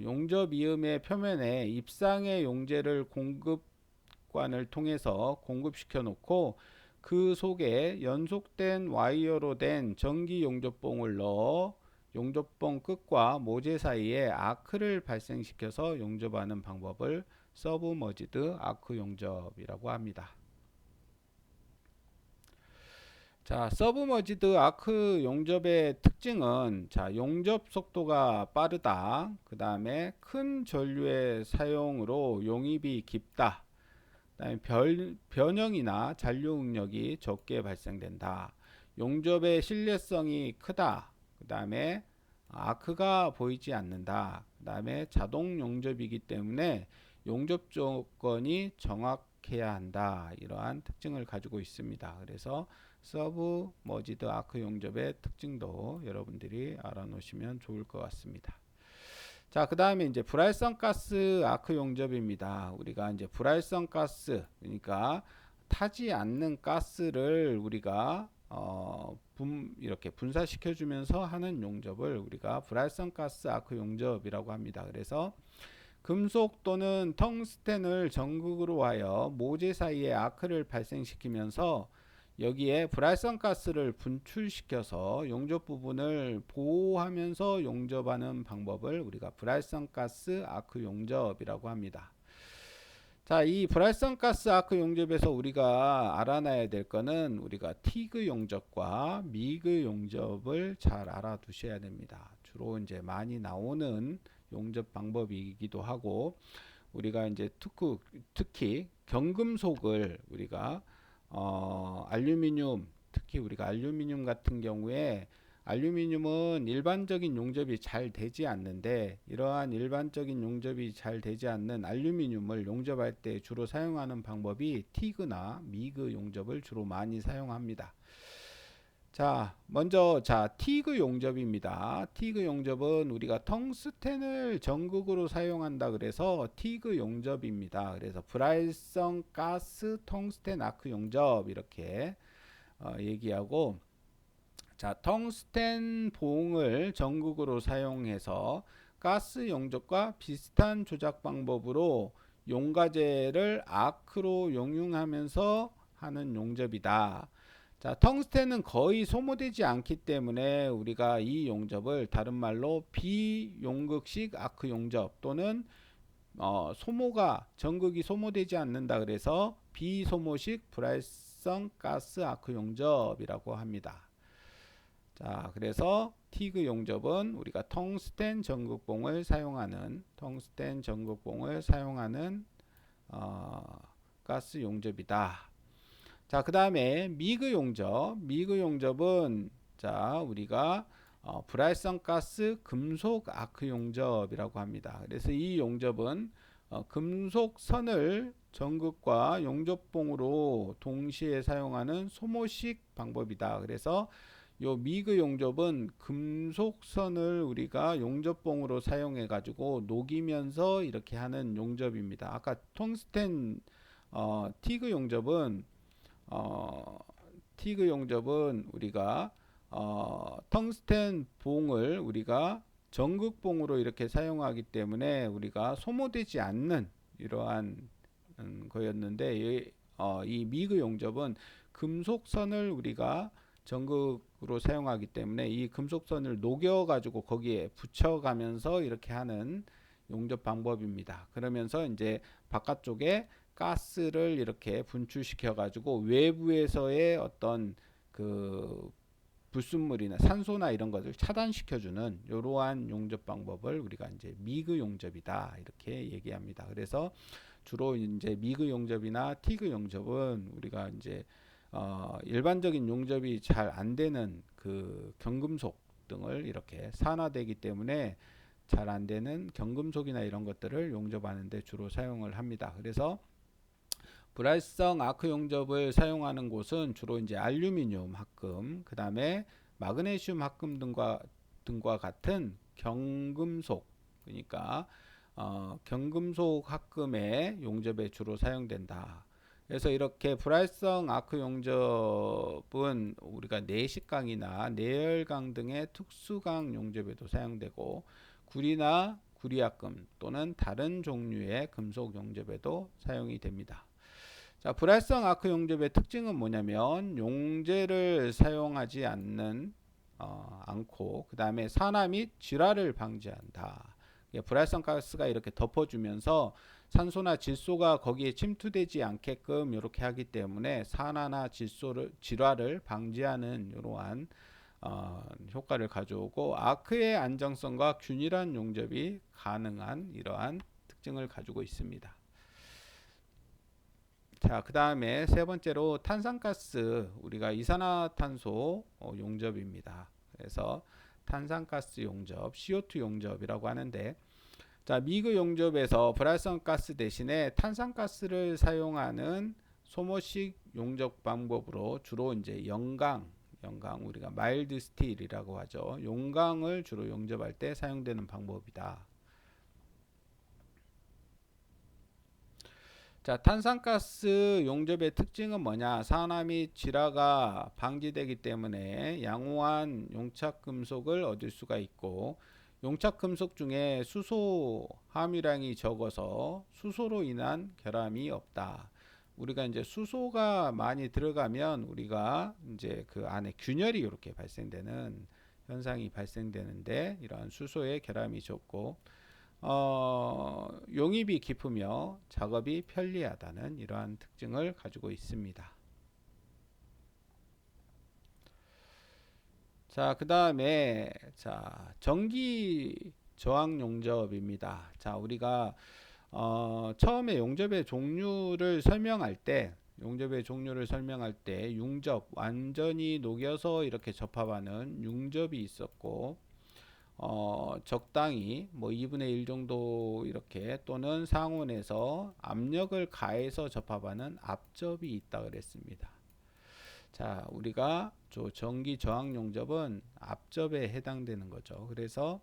Speaker 1: 용접 이음의 표면에 입상의 용재를 공급관을 통해서 공급시켜 놓고 그 속에 연속된 와이어로 된 전기 용접봉을 넣어 용접봉 끝과 모재 사이에 아크를 발생시켜서 용접하는 방법을 서브머지드 아크 용접이라고 합니다. 자, 서브머지드 아크 용접의 특징은, 자, 용접 속도가 빠르다. 그 다음에 큰 전류의 사용으로 용입이 깊다. 그다음에 변형이나 잔류 응력이 적게 발생된다. 용접의 신뢰성이 크다. 그 다음에 아크가 보이지 않는다. 그 다음에 자동 용접이기 때문에 용접 조건이 정확해야 한다. 이러한 특징을 가지고 있습니다. 그래서 서브머지드 아크 용접의 특징도 여러분들이 알아놓으시면 좋을 것 같습니다. 자, 그 다음에 이제 불활성 가스 아크 용접입니다. 우리가 이제 불활성 가스, 그러니까 타지 않는 가스를 우리가 이렇게 분사시켜 주면서 하는 용접을 우리가 불활성 가스 아크 용접이라고 합니다. 그래서 금속 또는 텅스텐을 전극으로 하여 모재 사이에 아크를 발생시키면서 여기에 불활성 가스를 분출시켜서 용접 부분을 보호하면서 용접하는 방법을 우리가 불활성 가스 아크 용접이라고 합니다. 자, 이 불활성 가스 아크 용접에서 우리가 알아놔야 될 거는 우리가 티그 용접과 미그 용접을 잘 알아두셔야 됩니다. 주로 이제 많이 나오는 용접 방법이기도 하고, 우리가 이제 특히 경금속을 우리가 알루미늄, 특히 우리가 알루미늄 같은 경우에 알루미늄은 일반적인 용접이 잘 되지 않는데, 이러한 일반적인 용접이 잘 되지 않는 알루미늄을 용접할 때 주로 사용하는 방법이 티그나 미그 용접을 주로 많이 사용합니다. 자, 먼저 티그 용접입니다. 티그 용접은 우리가 텅스텐을 전극으로 사용한다 그래서 티그 용접입니다. 그래서 불활성 가스 텅스텐 아크 용접 이렇게 얘기하고, 자, 텅스텐 봉을 전극으로 사용해서 가스 용접과 비슷한 조작 방법으로 용가제를 아크로 용융하면서 하는 용접이다. 자, 텅스텐은 거의 소모되지 않기 때문에 우리가 이 용접을 다른 말로 비용극식 아크 용접 또는 전극이 소모되지 않는다 그래서 비소모식 불활성 가스 아크 용접이라고 합니다. 자, 그래서 티그 용접은 우리가 텅스텐 전극봉을 사용하는 가스 용접이다. 자, 그 다음에 미그 용접은 자, 우리가 불활성 가스 금속 아크 용접이라고 합니다. 그래서 이 용접은 금속 선을 전극과 용접봉으로 동시에 사용하는 소모식 방법이다. 그래서 요 미그 용접은 금속 선을 우리가 용접봉으로 사용해 가지고 녹이면서 이렇게 하는 용접입니다. 아까 텅스텐 티그 용접은 우리가 텅스텐 봉을 우리가 전극봉으로 이렇게 사용하기 때문에 우리가 소모되지 않는 이러한 거였는데, 이 미그 용접은 금속선을 우리가 전극으로 사용하기 때문에 이 금속선을 녹여 가지고 거기에 붙여가면서 이렇게 하는 용접 방법입니다. 그러면서 이제 바깥쪽에 가스를 이렇게 분출시켜 가지고 외부에서의 어떤 그 불순물이나 산소나 이런 것을 차단시켜주는 이러한 용접 방법을 우리가 이제 미그 용접이다 이렇게 얘기합니다. 그래서 주로 이제 미그 용접이나 티그 용접은 우리가 이제 일반적인 용접이 잘 안 되는 그 경금속 등을 이렇게 산화되기 때문에 잘 안 되는 경금속이나 이런 것들을 용접하는 데 주로 사용을 합니다. 그래서 불활성 아크 용접을 사용하는 곳은 주로 이제 알루미늄 합금, 그 다음에 마그네슘 합금 등과 같은 경금속, 그러니까 경금속 합금의 용접에 주로 사용된다. 그래서 이렇게 불활성 아크 용접은 우리가 내식강이나 내열강 등의 특수강 용접에도 사용되고, 구리나 구리합금 또는 다른 종류의 금속 용접에도 사용이 됩니다. 자, 불활성 아크 용접의 특징은 뭐냐면 용재를 사용하지 않고 그 다음에 산화 및 질화를 방지한다. 불활성 가스가 이렇게 덮어주면서 산소나 질소가 거기에 침투되지 않게끔 이렇게 하기 때문에 산화나 질화를 방지하는 이러한 효과를 가져오고, 아크의 안정성과 균일한 용접이 가능한 이러한 특징을 가지고 있습니다. 자, 그 다음에 세 번째로 탄산가스, 우리가 이산화탄소 용접입니다. 그래서 탄산가스 용접, CO2 용접이라고 하는데, 자, 미그 용접에서 불활성 가스 대신에 탄산가스를 사용하는 소모식 용접 방법으로 주로 이제 영강 우리가 마일드 스틸이라고 하죠. 용강을 주로 용접할 때 사용되는 방법이다. 자, 탄산가스 용접의 특징은 뭐냐? 산화 및 질화가 방지되기 때문에 양호한 용착금속을 얻을 수가 있고, 용착금속 중에 수소 함유량이 적어서 수소로 인한 결함이 없다. 우리가 이제 수소가 많이 들어가면 우리가 이제 그 안에 균열이 이렇게 발생되는 현상이 발생되는데, 이러한 수소의 결함이 적고, 용입이 깊으며 작업이 편리하다는 이러한 특징을 가지고 있습니다. 자, 그 다음에 전기 저항 용접입니다. 자, 우리가 처음에 용접의 종류를 설명할 때 융접, 완전히 녹여서 이렇게 접합하는 융접이 있었고, 적당히 뭐 2분의 1 정도 이렇게, 또는 상온에서 압력을 가해서 접합하는 압접이 있다 그랬습니다. 자, 우리가 전기 저항 용접은 압접에 해당되는 거죠. 그래서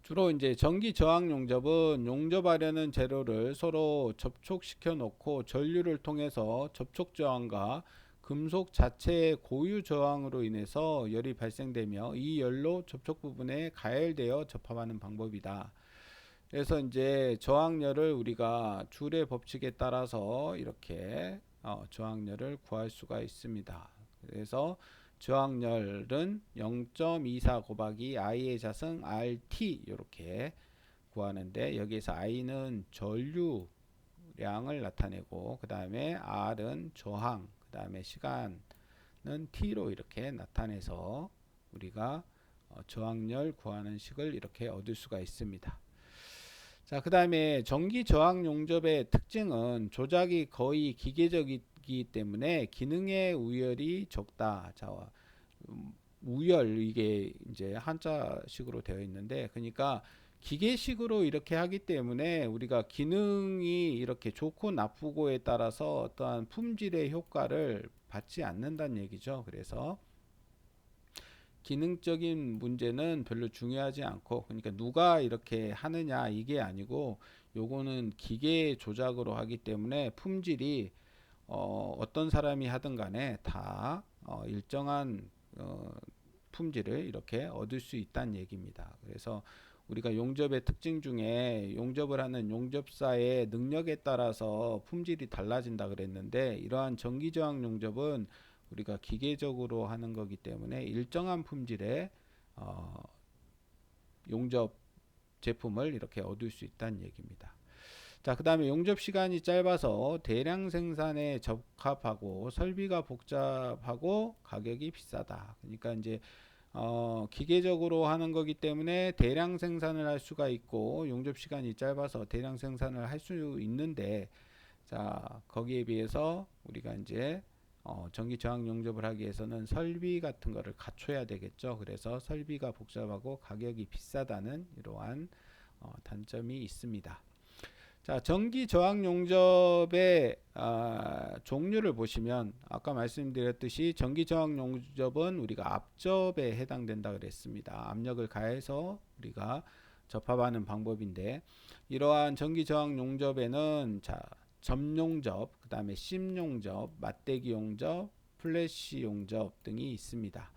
Speaker 1: 주로 이제 전기 저항 용접은 용접하려는 재료를 서로 접촉시켜 놓고 전류를 통해서 접촉 저항과 금속 자체의 고유 저항으로 인해서 열이 발생되며 이 열로 접촉 부분에 가열되어 접합하는 방법이다. 그래서 이제 저항열을 우리가 줄의 법칙에 따라서 이렇게 저항열을 구할 수가 있습니다. 그래서 저항열은 0.24 곱하기 I의 자승 RT 이렇게 구하는데, 여기에서 I는 전류량을 나타내고, 그 다음에 R은 저항, 그 다음에 시간은 T로 이렇게 나타내서 우리가 저항열 구하는 식을 이렇게 얻을 수가 있습니다. 자, 그 다음에 전기 저항 용접의 특징은 조작이 거의 기계적이기 때문에 기능의 우열이 적다. 자, 우열, 이게 이제 한자식으로 되어 있는데, 그러니까 기계식으로 이렇게 하기 때문에 우리가 기능이 이렇게 좋고 나쁘고에 따라서 어떠한 품질의 효과를 받지 않는다는 얘기죠. 그래서 기능적인 문제는 별로 중요하지 않고, 그러니까 누가 이렇게 하느냐 이게 아니고, 요거는 기계 조작으로 하기 때문에 품질이 어떤 사람이 하든 간에 다 일정한 품질을 이렇게 얻을 수 있다는 얘기입니다. 그래서 우리가 용접의 특징 중에 용접을 하는 용접사의 능력에 따라서 품질이 달라진다 그랬는데, 이러한 전기저항 용접은 우리가 기계적으로 하는 거기 때문에 일정한 품질의 용접 제품을 이렇게 얻을 수 있다는 얘기입니다. 자, 그 다음에 용접 시간이 짧아서 대량 생산에 적합하고 설비가 복잡하고 가격이 비싸다. 그러니까 이제 기계적으로 하는 거기 때문에 대량 생산을 할 수가 있고, 용접 시간이 짧아서 대량 생산을 할 수 있는데, 자, 거기에 비해서 우리가 이제 전기 저항 용접을 하기 위해서는 설비 같은 거를 갖춰야 되겠죠. 그래서 설비가 복잡하고 가격이 비싸다는 이러한 단점이 있습니다. 자, 전기 저항 용접의 종류를 보시면 아까 말씀드렸듯이 전기 저항 용접은 우리가 압접에 해당된다 그랬습니다. 압력을 가해서 우리가 접합하는 방법인데, 이러한 전기 저항 용접에는 자, 점용접, 그 다음에 심용접, 맞대기 용접, 플래시 용접 등이 있습니다.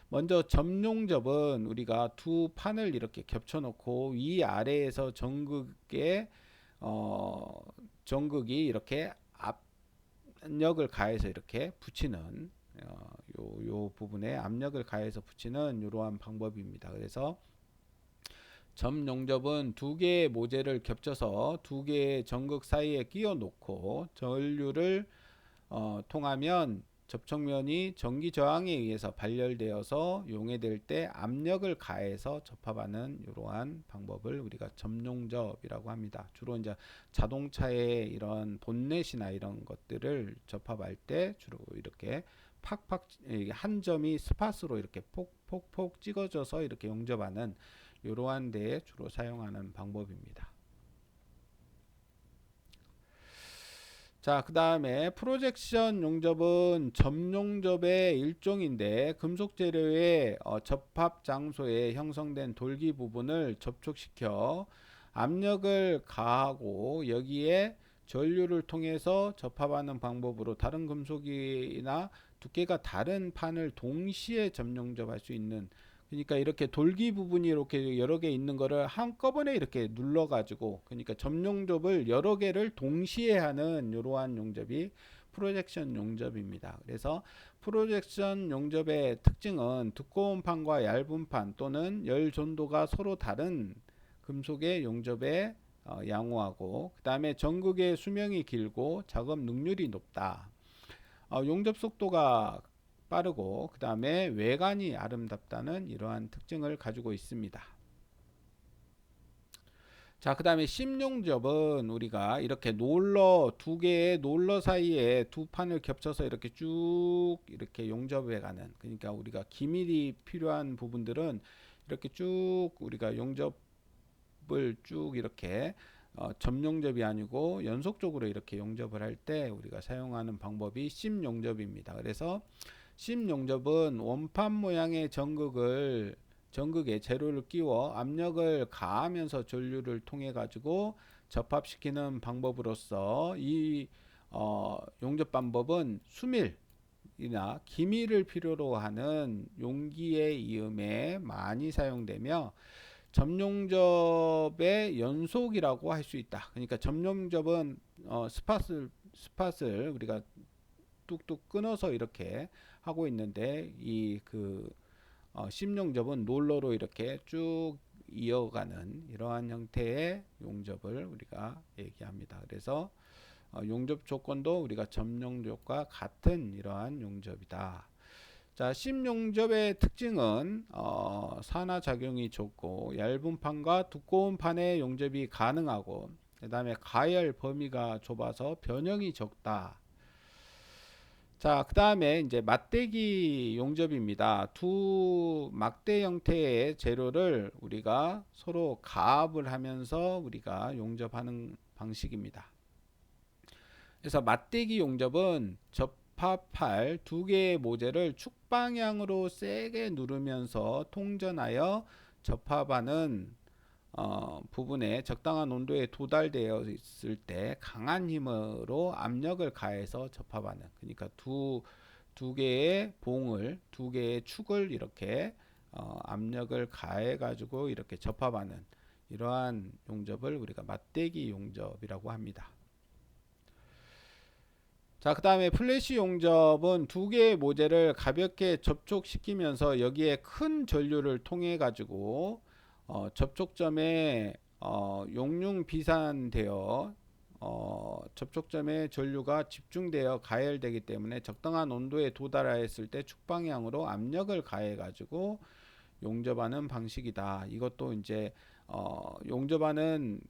Speaker 1: 먼저 점용접은 우리가 두 판을 이렇게 겹쳐 놓고 위아래에서 전극이 이렇게 압력을 가해서 이렇게 붙이는 요 부분에 압력을 가해서 붙이는 이러한 방법입니다. 그래서 점용접은 두 개의 모재를 겹쳐서 두 개의 전극 사이에 끼워 놓고 전류를 통하면 접촉면이 전기 저항에 의해서 발열되어서 용해될 때 압력을 가해서 접합하는 이러한 방법을 우리가 점용접이라고 합니다. 주로 이제 자동차의 이런 본넷이나 이런 것들을 접합할 때 주로 이렇게 팍팍 한 점이 스팟으로 이렇게 폭폭폭 찍어져서 이렇게 용접하는 이러한 데에 주로 사용하는 방법입니다. 자, 그 다음에 프로젝션 용접은 점용접의 일종인데 금속 재료의 접합 장소에 형성된 돌기 부분을 접촉시켜 압력을 가하고 여기에 전류를 통해서 접합하는 방법으로 다른 금속이나 두께가 다른 판을 동시에 점용접할 수 있는, 그러니까 이렇게 돌기 부분이 이렇게 여러 개 있는 거를 한꺼번에 이렇게 눌러 가지고, 그러니까 점용접을 여러 개를 동시에 하는 이러한 용접이 프로젝션 용접입니다. 그래서 프로젝션 용접의 특징은 두꺼운 판과 얇은 판 또는 열 전도가 서로 다른 금속의 용접에 양호하고, 그 다음에 전극의 수명이 길고 작업 능률이 높다. 용접 속도가 빠르고 그 다음에 외관이 아름답다는 이러한 특징을 가지고 있습니다. 자, 그 다음에 심용접은 우리가 이렇게 두 개의 롤러 사이에 두 판을 겹쳐서 이렇게 쭉 이렇게 용접해 가는, 그러니까 우리가 기밀이 필요한 부분들은 이렇게 쭉 우리가 용접을 쭉 이렇게 점용접이 아니고 연속적으로 이렇게 용접을 할 때 우리가 사용하는 방법이 심용접입니다. 그래서 심용접은 원판 모양의 전극에 재료를 끼워 압력을 가하면서 전류를 통해 가지고 접합시키는 방법으로서 이 용접 방법은 수밀이나 기밀을 필요로 하는 용기의 이음에 많이 사용되며 점용접의 연속이라고 할 수 있다. 그러니까 점용접은 스팟을 우리가 뚝뚝 끊어서 이렇게 하고 있는데, 심용접은 롤러로 이렇게 쭉 이어가는 이러한 형태의 용접을 우리가 얘기합니다. 그래서 용접 조건도 우리가 점용접과 같은 이러한 용접이다. 자, 심용접의 특징은 산화작용이 적고 얇은 판과 두꺼운 판의 용접이 가능하고, 그 다음에 가열 범위가 좁아서 변형이 적다. 자, 그 다음에 이제 맞대기 용접입니다. 두 막대 형태의 재료를 우리가 서로 가압을 하면서 우리가 용접하는 방식입니다. 그래서 맞대기 용접은 접합할 두 개의 모재를 축방향으로 세게 누르면서 통전하여 접합하는 부분에 적당한 온도에 도달되어 있을 때 강한 힘으로 압력을 가해서 접합하는, 그러니까 두 개의 두 개의 축을 이렇게 압력을 가해 가지고 이렇게 접합하는 이러한 용접을 우리가 맞대기 용접이라고 합니다. 자, 그 다음에 플래시 용접은 두 개의 모재를 가볍게 접촉시키면서 여기에 큰 전류를 통해 가지고 접촉점에 용융 비산되어 접촉점에 전류가 집중되어 가열되기 때문에 적당한 온도에 도달하였을 때 축방향으로 압력을 가해 가지고 용접하는 방식이다. 이것도 이제 용접하는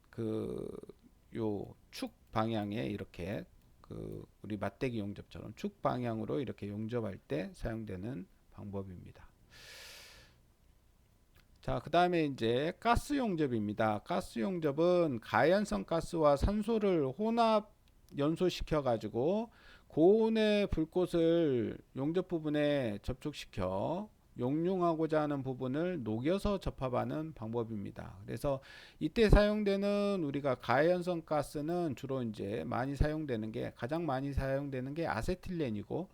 Speaker 1: 요 축 방향에 이렇게 우리 맞대기 용접처럼 축 방향으로 이렇게 용접할 때 사용되는 방법입니다. 자, 그 다음에 이제 가스 용접입니다. 가스 용접은 가연성 가스와 산소를 혼합 연소시켜 가지고 고온의 불꽃을 용접 부분에 접촉시켜 용융하고자 하는 부분을 녹여서 접합하는 방법입니다. 그래서 이때 사용되는 우리가 가연성 가스는 주로 이제 가장 많이 사용되는 게 아세틸렌이고,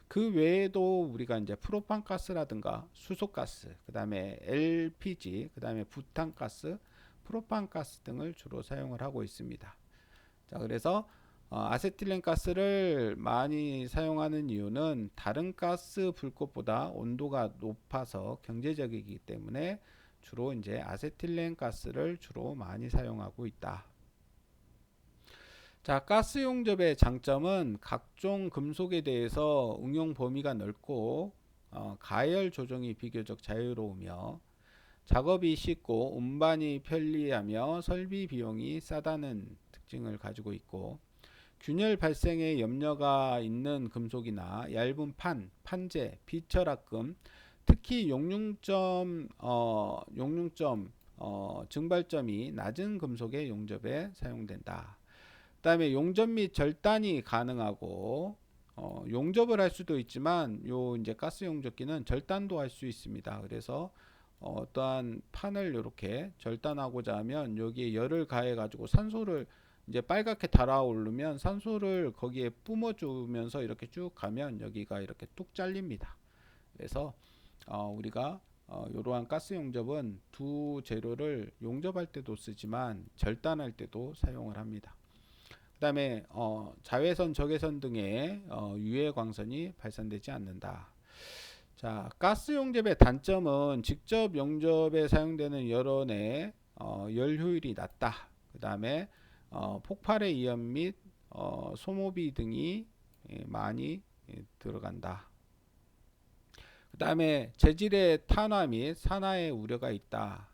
Speaker 1: 그 외에도 우리가 이제 프로판 가스라든가 수소 가스, 그 다음에 LPG, 그 다음에 부탄 가스, 프로판 가스 등을 주로 사용을 하고 있습니다. 자, 그래서 아세틸렌 가스를 많이 사용하는 이유는 다른 가스 불꽃보다 온도가 높아서 경제적이기 때문에 주로 이제 아세틸렌 가스를 주로 많이 사용하고 있다. 자, 가스 용접의 장점은 각종 금속에 대해서 응용 범위가 넓고 가열 조정이 비교적 자유로우며 작업이 쉽고 운반이 편리하며 설비 비용이 싸다는 특징을 가지고 있고, 균열 발생에 염려가 있는 금속이나 얇은 판재, 비철합금, 특히 증발점이 낮은 금속의 용접에 사용된다. 그 다음에 용접 및 절단이 가능하고, 용접을 할 수도 있지만 이제 가스 용접기는 절단도 할 수 있습니다. 그래서 어떠한 판을 이렇게 절단하고자 하면 여기에 열을 가해 가지고 산소를 이제 빨갛게 달아오르면 산소를 거기에 뿜어주면서 이렇게 쭉 가면 여기가 이렇게 뚝 잘립니다. 그래서 우리가 이러한 가스 용접은 두 재료를 용접할 때도 쓰지만 절단할 때도 사용을 합니다. 그 다음에 자외선, 적외선 등의 유해 광선이 발산되지 않는다. 자, 가스 용접의 단점은 직접 용접에 사용되는 열원의 열 효율이 낮다. 그 다음에 폭발의 위험 및 소모비 등이 많이 들어간다. 그 다음에 재질의 탄화 및 산화의 우려가 있다.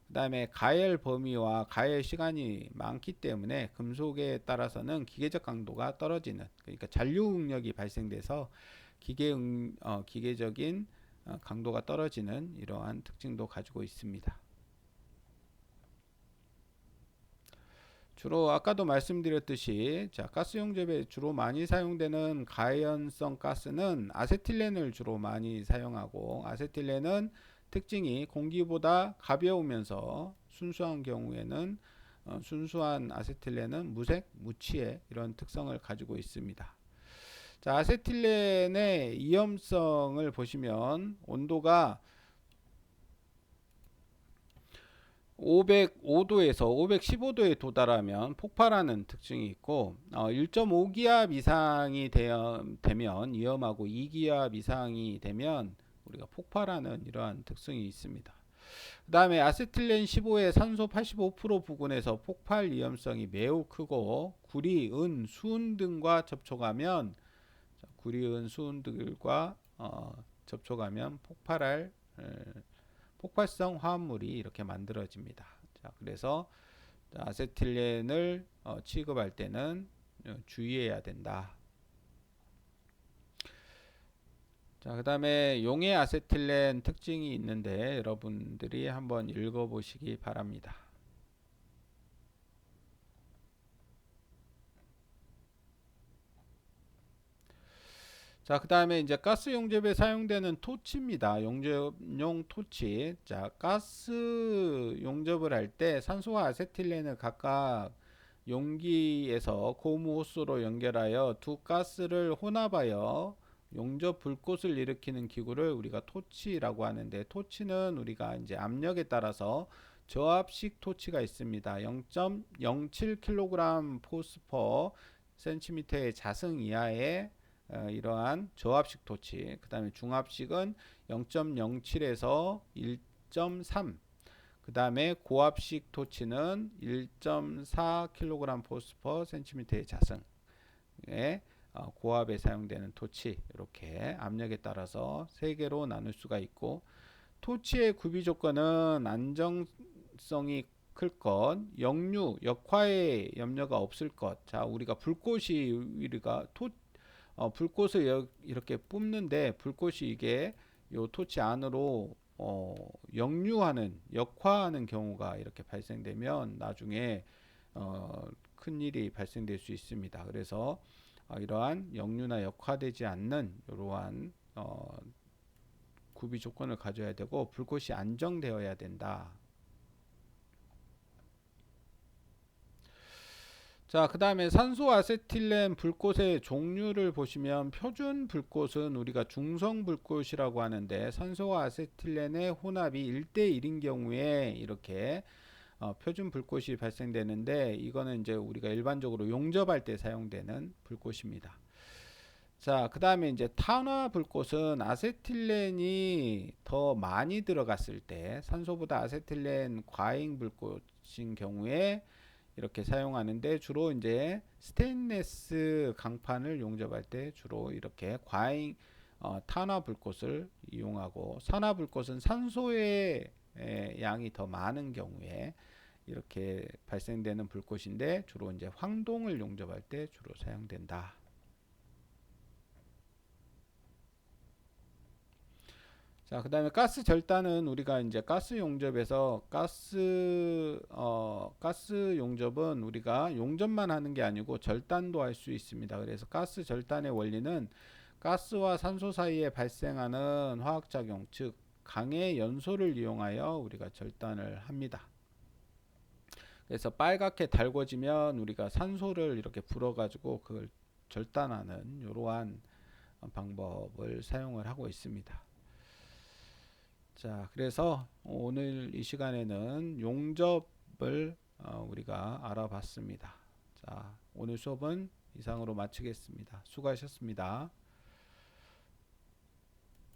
Speaker 1: 그 다음에 가열 범위와 가열 시간이 많기 때문에 금속에 따라서는 기계적 강도가 떨어지는, 그러니까 잔류 응력이 발생돼서 기계적인 강도가 떨어지는 이러한 특징도 가지고 있습니다. 주로 아까도 말씀드렸듯이, 자, 가스 용접에 주로 많이 사용되는 가연성 가스는 아세틸렌을 주로 많이 사용하고, 아세틸렌은 특징이 공기보다 가벼우면서 순수한 경우에는 순수한 아세틸렌은 무색, 무취의 이런 특성을 가지고 있습니다. 자, 아세틸렌의 위험성을 보시면 온도가 505도에서 515도에 도달하면 폭발하는 특징이 있고, 1.5기압 이상이 되면 위험하고 2기압 이상이 되면 우리가 폭발하는 이러한 특성이 있습니다. 그 다음에 아세틸렌 15의 산소 85% 부근에서 폭발 위험성이 매우 크고, 구리, 은, 수은 등과 접촉하면 폭발성 화합물이 이렇게 만들어집니다. 자, 그래서 아세틸렌을 취급할 때는 주의해야 된다. 자, 그 다음에 용해 아세틸렌 특징이 있는데 여러분들이 한번 읽어보시기 바랍니다. 자, 그 다음에 이제 가스 용접에 사용되는 토치입니다. 용접용 토치. 자, 가스 용접을 할 때 산소와 아세틸렌을 각각 용기에서 고무 호스로 연결하여 두 가스를 혼합하여 용접 불꽃을 일으키는 기구를 우리가 토치라고 하는데, 토치는 우리가 이제 압력에 따라서 저압식 토치가 있습니다. 0.07kg 포스/cm의 자승 이하의 이러한 저압식 토치, 그 다음에 중압식은 0.07에서 1.3, 그 다음에 고압식 토치는 1.4kg 포스/cm의 자승의 고압에 사용되는 토치, 이렇게 압력에 따라서 세 개로 나눌 수가 있고, 토치의 구비 조건은 안정성이 클 것, 역류, 역화의 염려가 없을 것. 자, 우리가 불꽃이 우리가 불꽃을 이렇게 뿜는데 불꽃이 이게 요 토치 안으로 역류하는, 역화하는 경우가 이렇게 발생되면 나중에 큰 일이 발생될 수 있습니다. 그래서 이러한 역류나 역화되지 않는 이러한 구비 조건을 가져야 되고 불꽃이 안정되어야 된다. 자, 그 다음에 산소 아세틸렌 불꽃의 종류를 보시면 표준 불꽃은 우리가 중성 불꽃이라고 하는데 산소와 아세틸렌의 혼합이 1대1인 경우에 이렇게 표준 불꽃이 발생되는데 이거는 이제 우리가 일반적으로 용접할 때 사용되는 불꽃입니다. 자, 그 다음에 이제 탄화 불꽃은 아세틸렌이 더 많이 들어갔을 때 산소보다 아세틸렌 과잉 불꽃인 경우에 이렇게 사용하는데 주로 이제 스테인레스 강판을 용접할 때 주로 이렇게 과잉 탄화 불꽃을 이용하고 산화 불꽃은 산소의 양이 더 많은 경우에 이렇게 발생되는 불꽃인데 주로 이제 황동을 용접할 때 주로 사용된다. 자, 그 다음에 가스 절단은 우리가 이제 가스 용접에서 가스 용접은 우리가 용접만 하는 게 아니고 절단도 할 수 있습니다. 그래서 가스 절단의 원리는 가스와 산소 사이에 발생하는 화학작용, 즉 강의 연소를 이용하여 우리가 절단을 합니다. 그래서 빨갛게 달궈지면 우리가 산소를 이렇게 불어가지고 그걸 절단하는 이러한 방법을 사용을 하고 있습니다. 자, 그래서 오늘 이 시간에는 용접을 우리가 알아봤습니다. 자, 오늘 수업은 이상으로 마치겠습니다. 수고하셨습니다.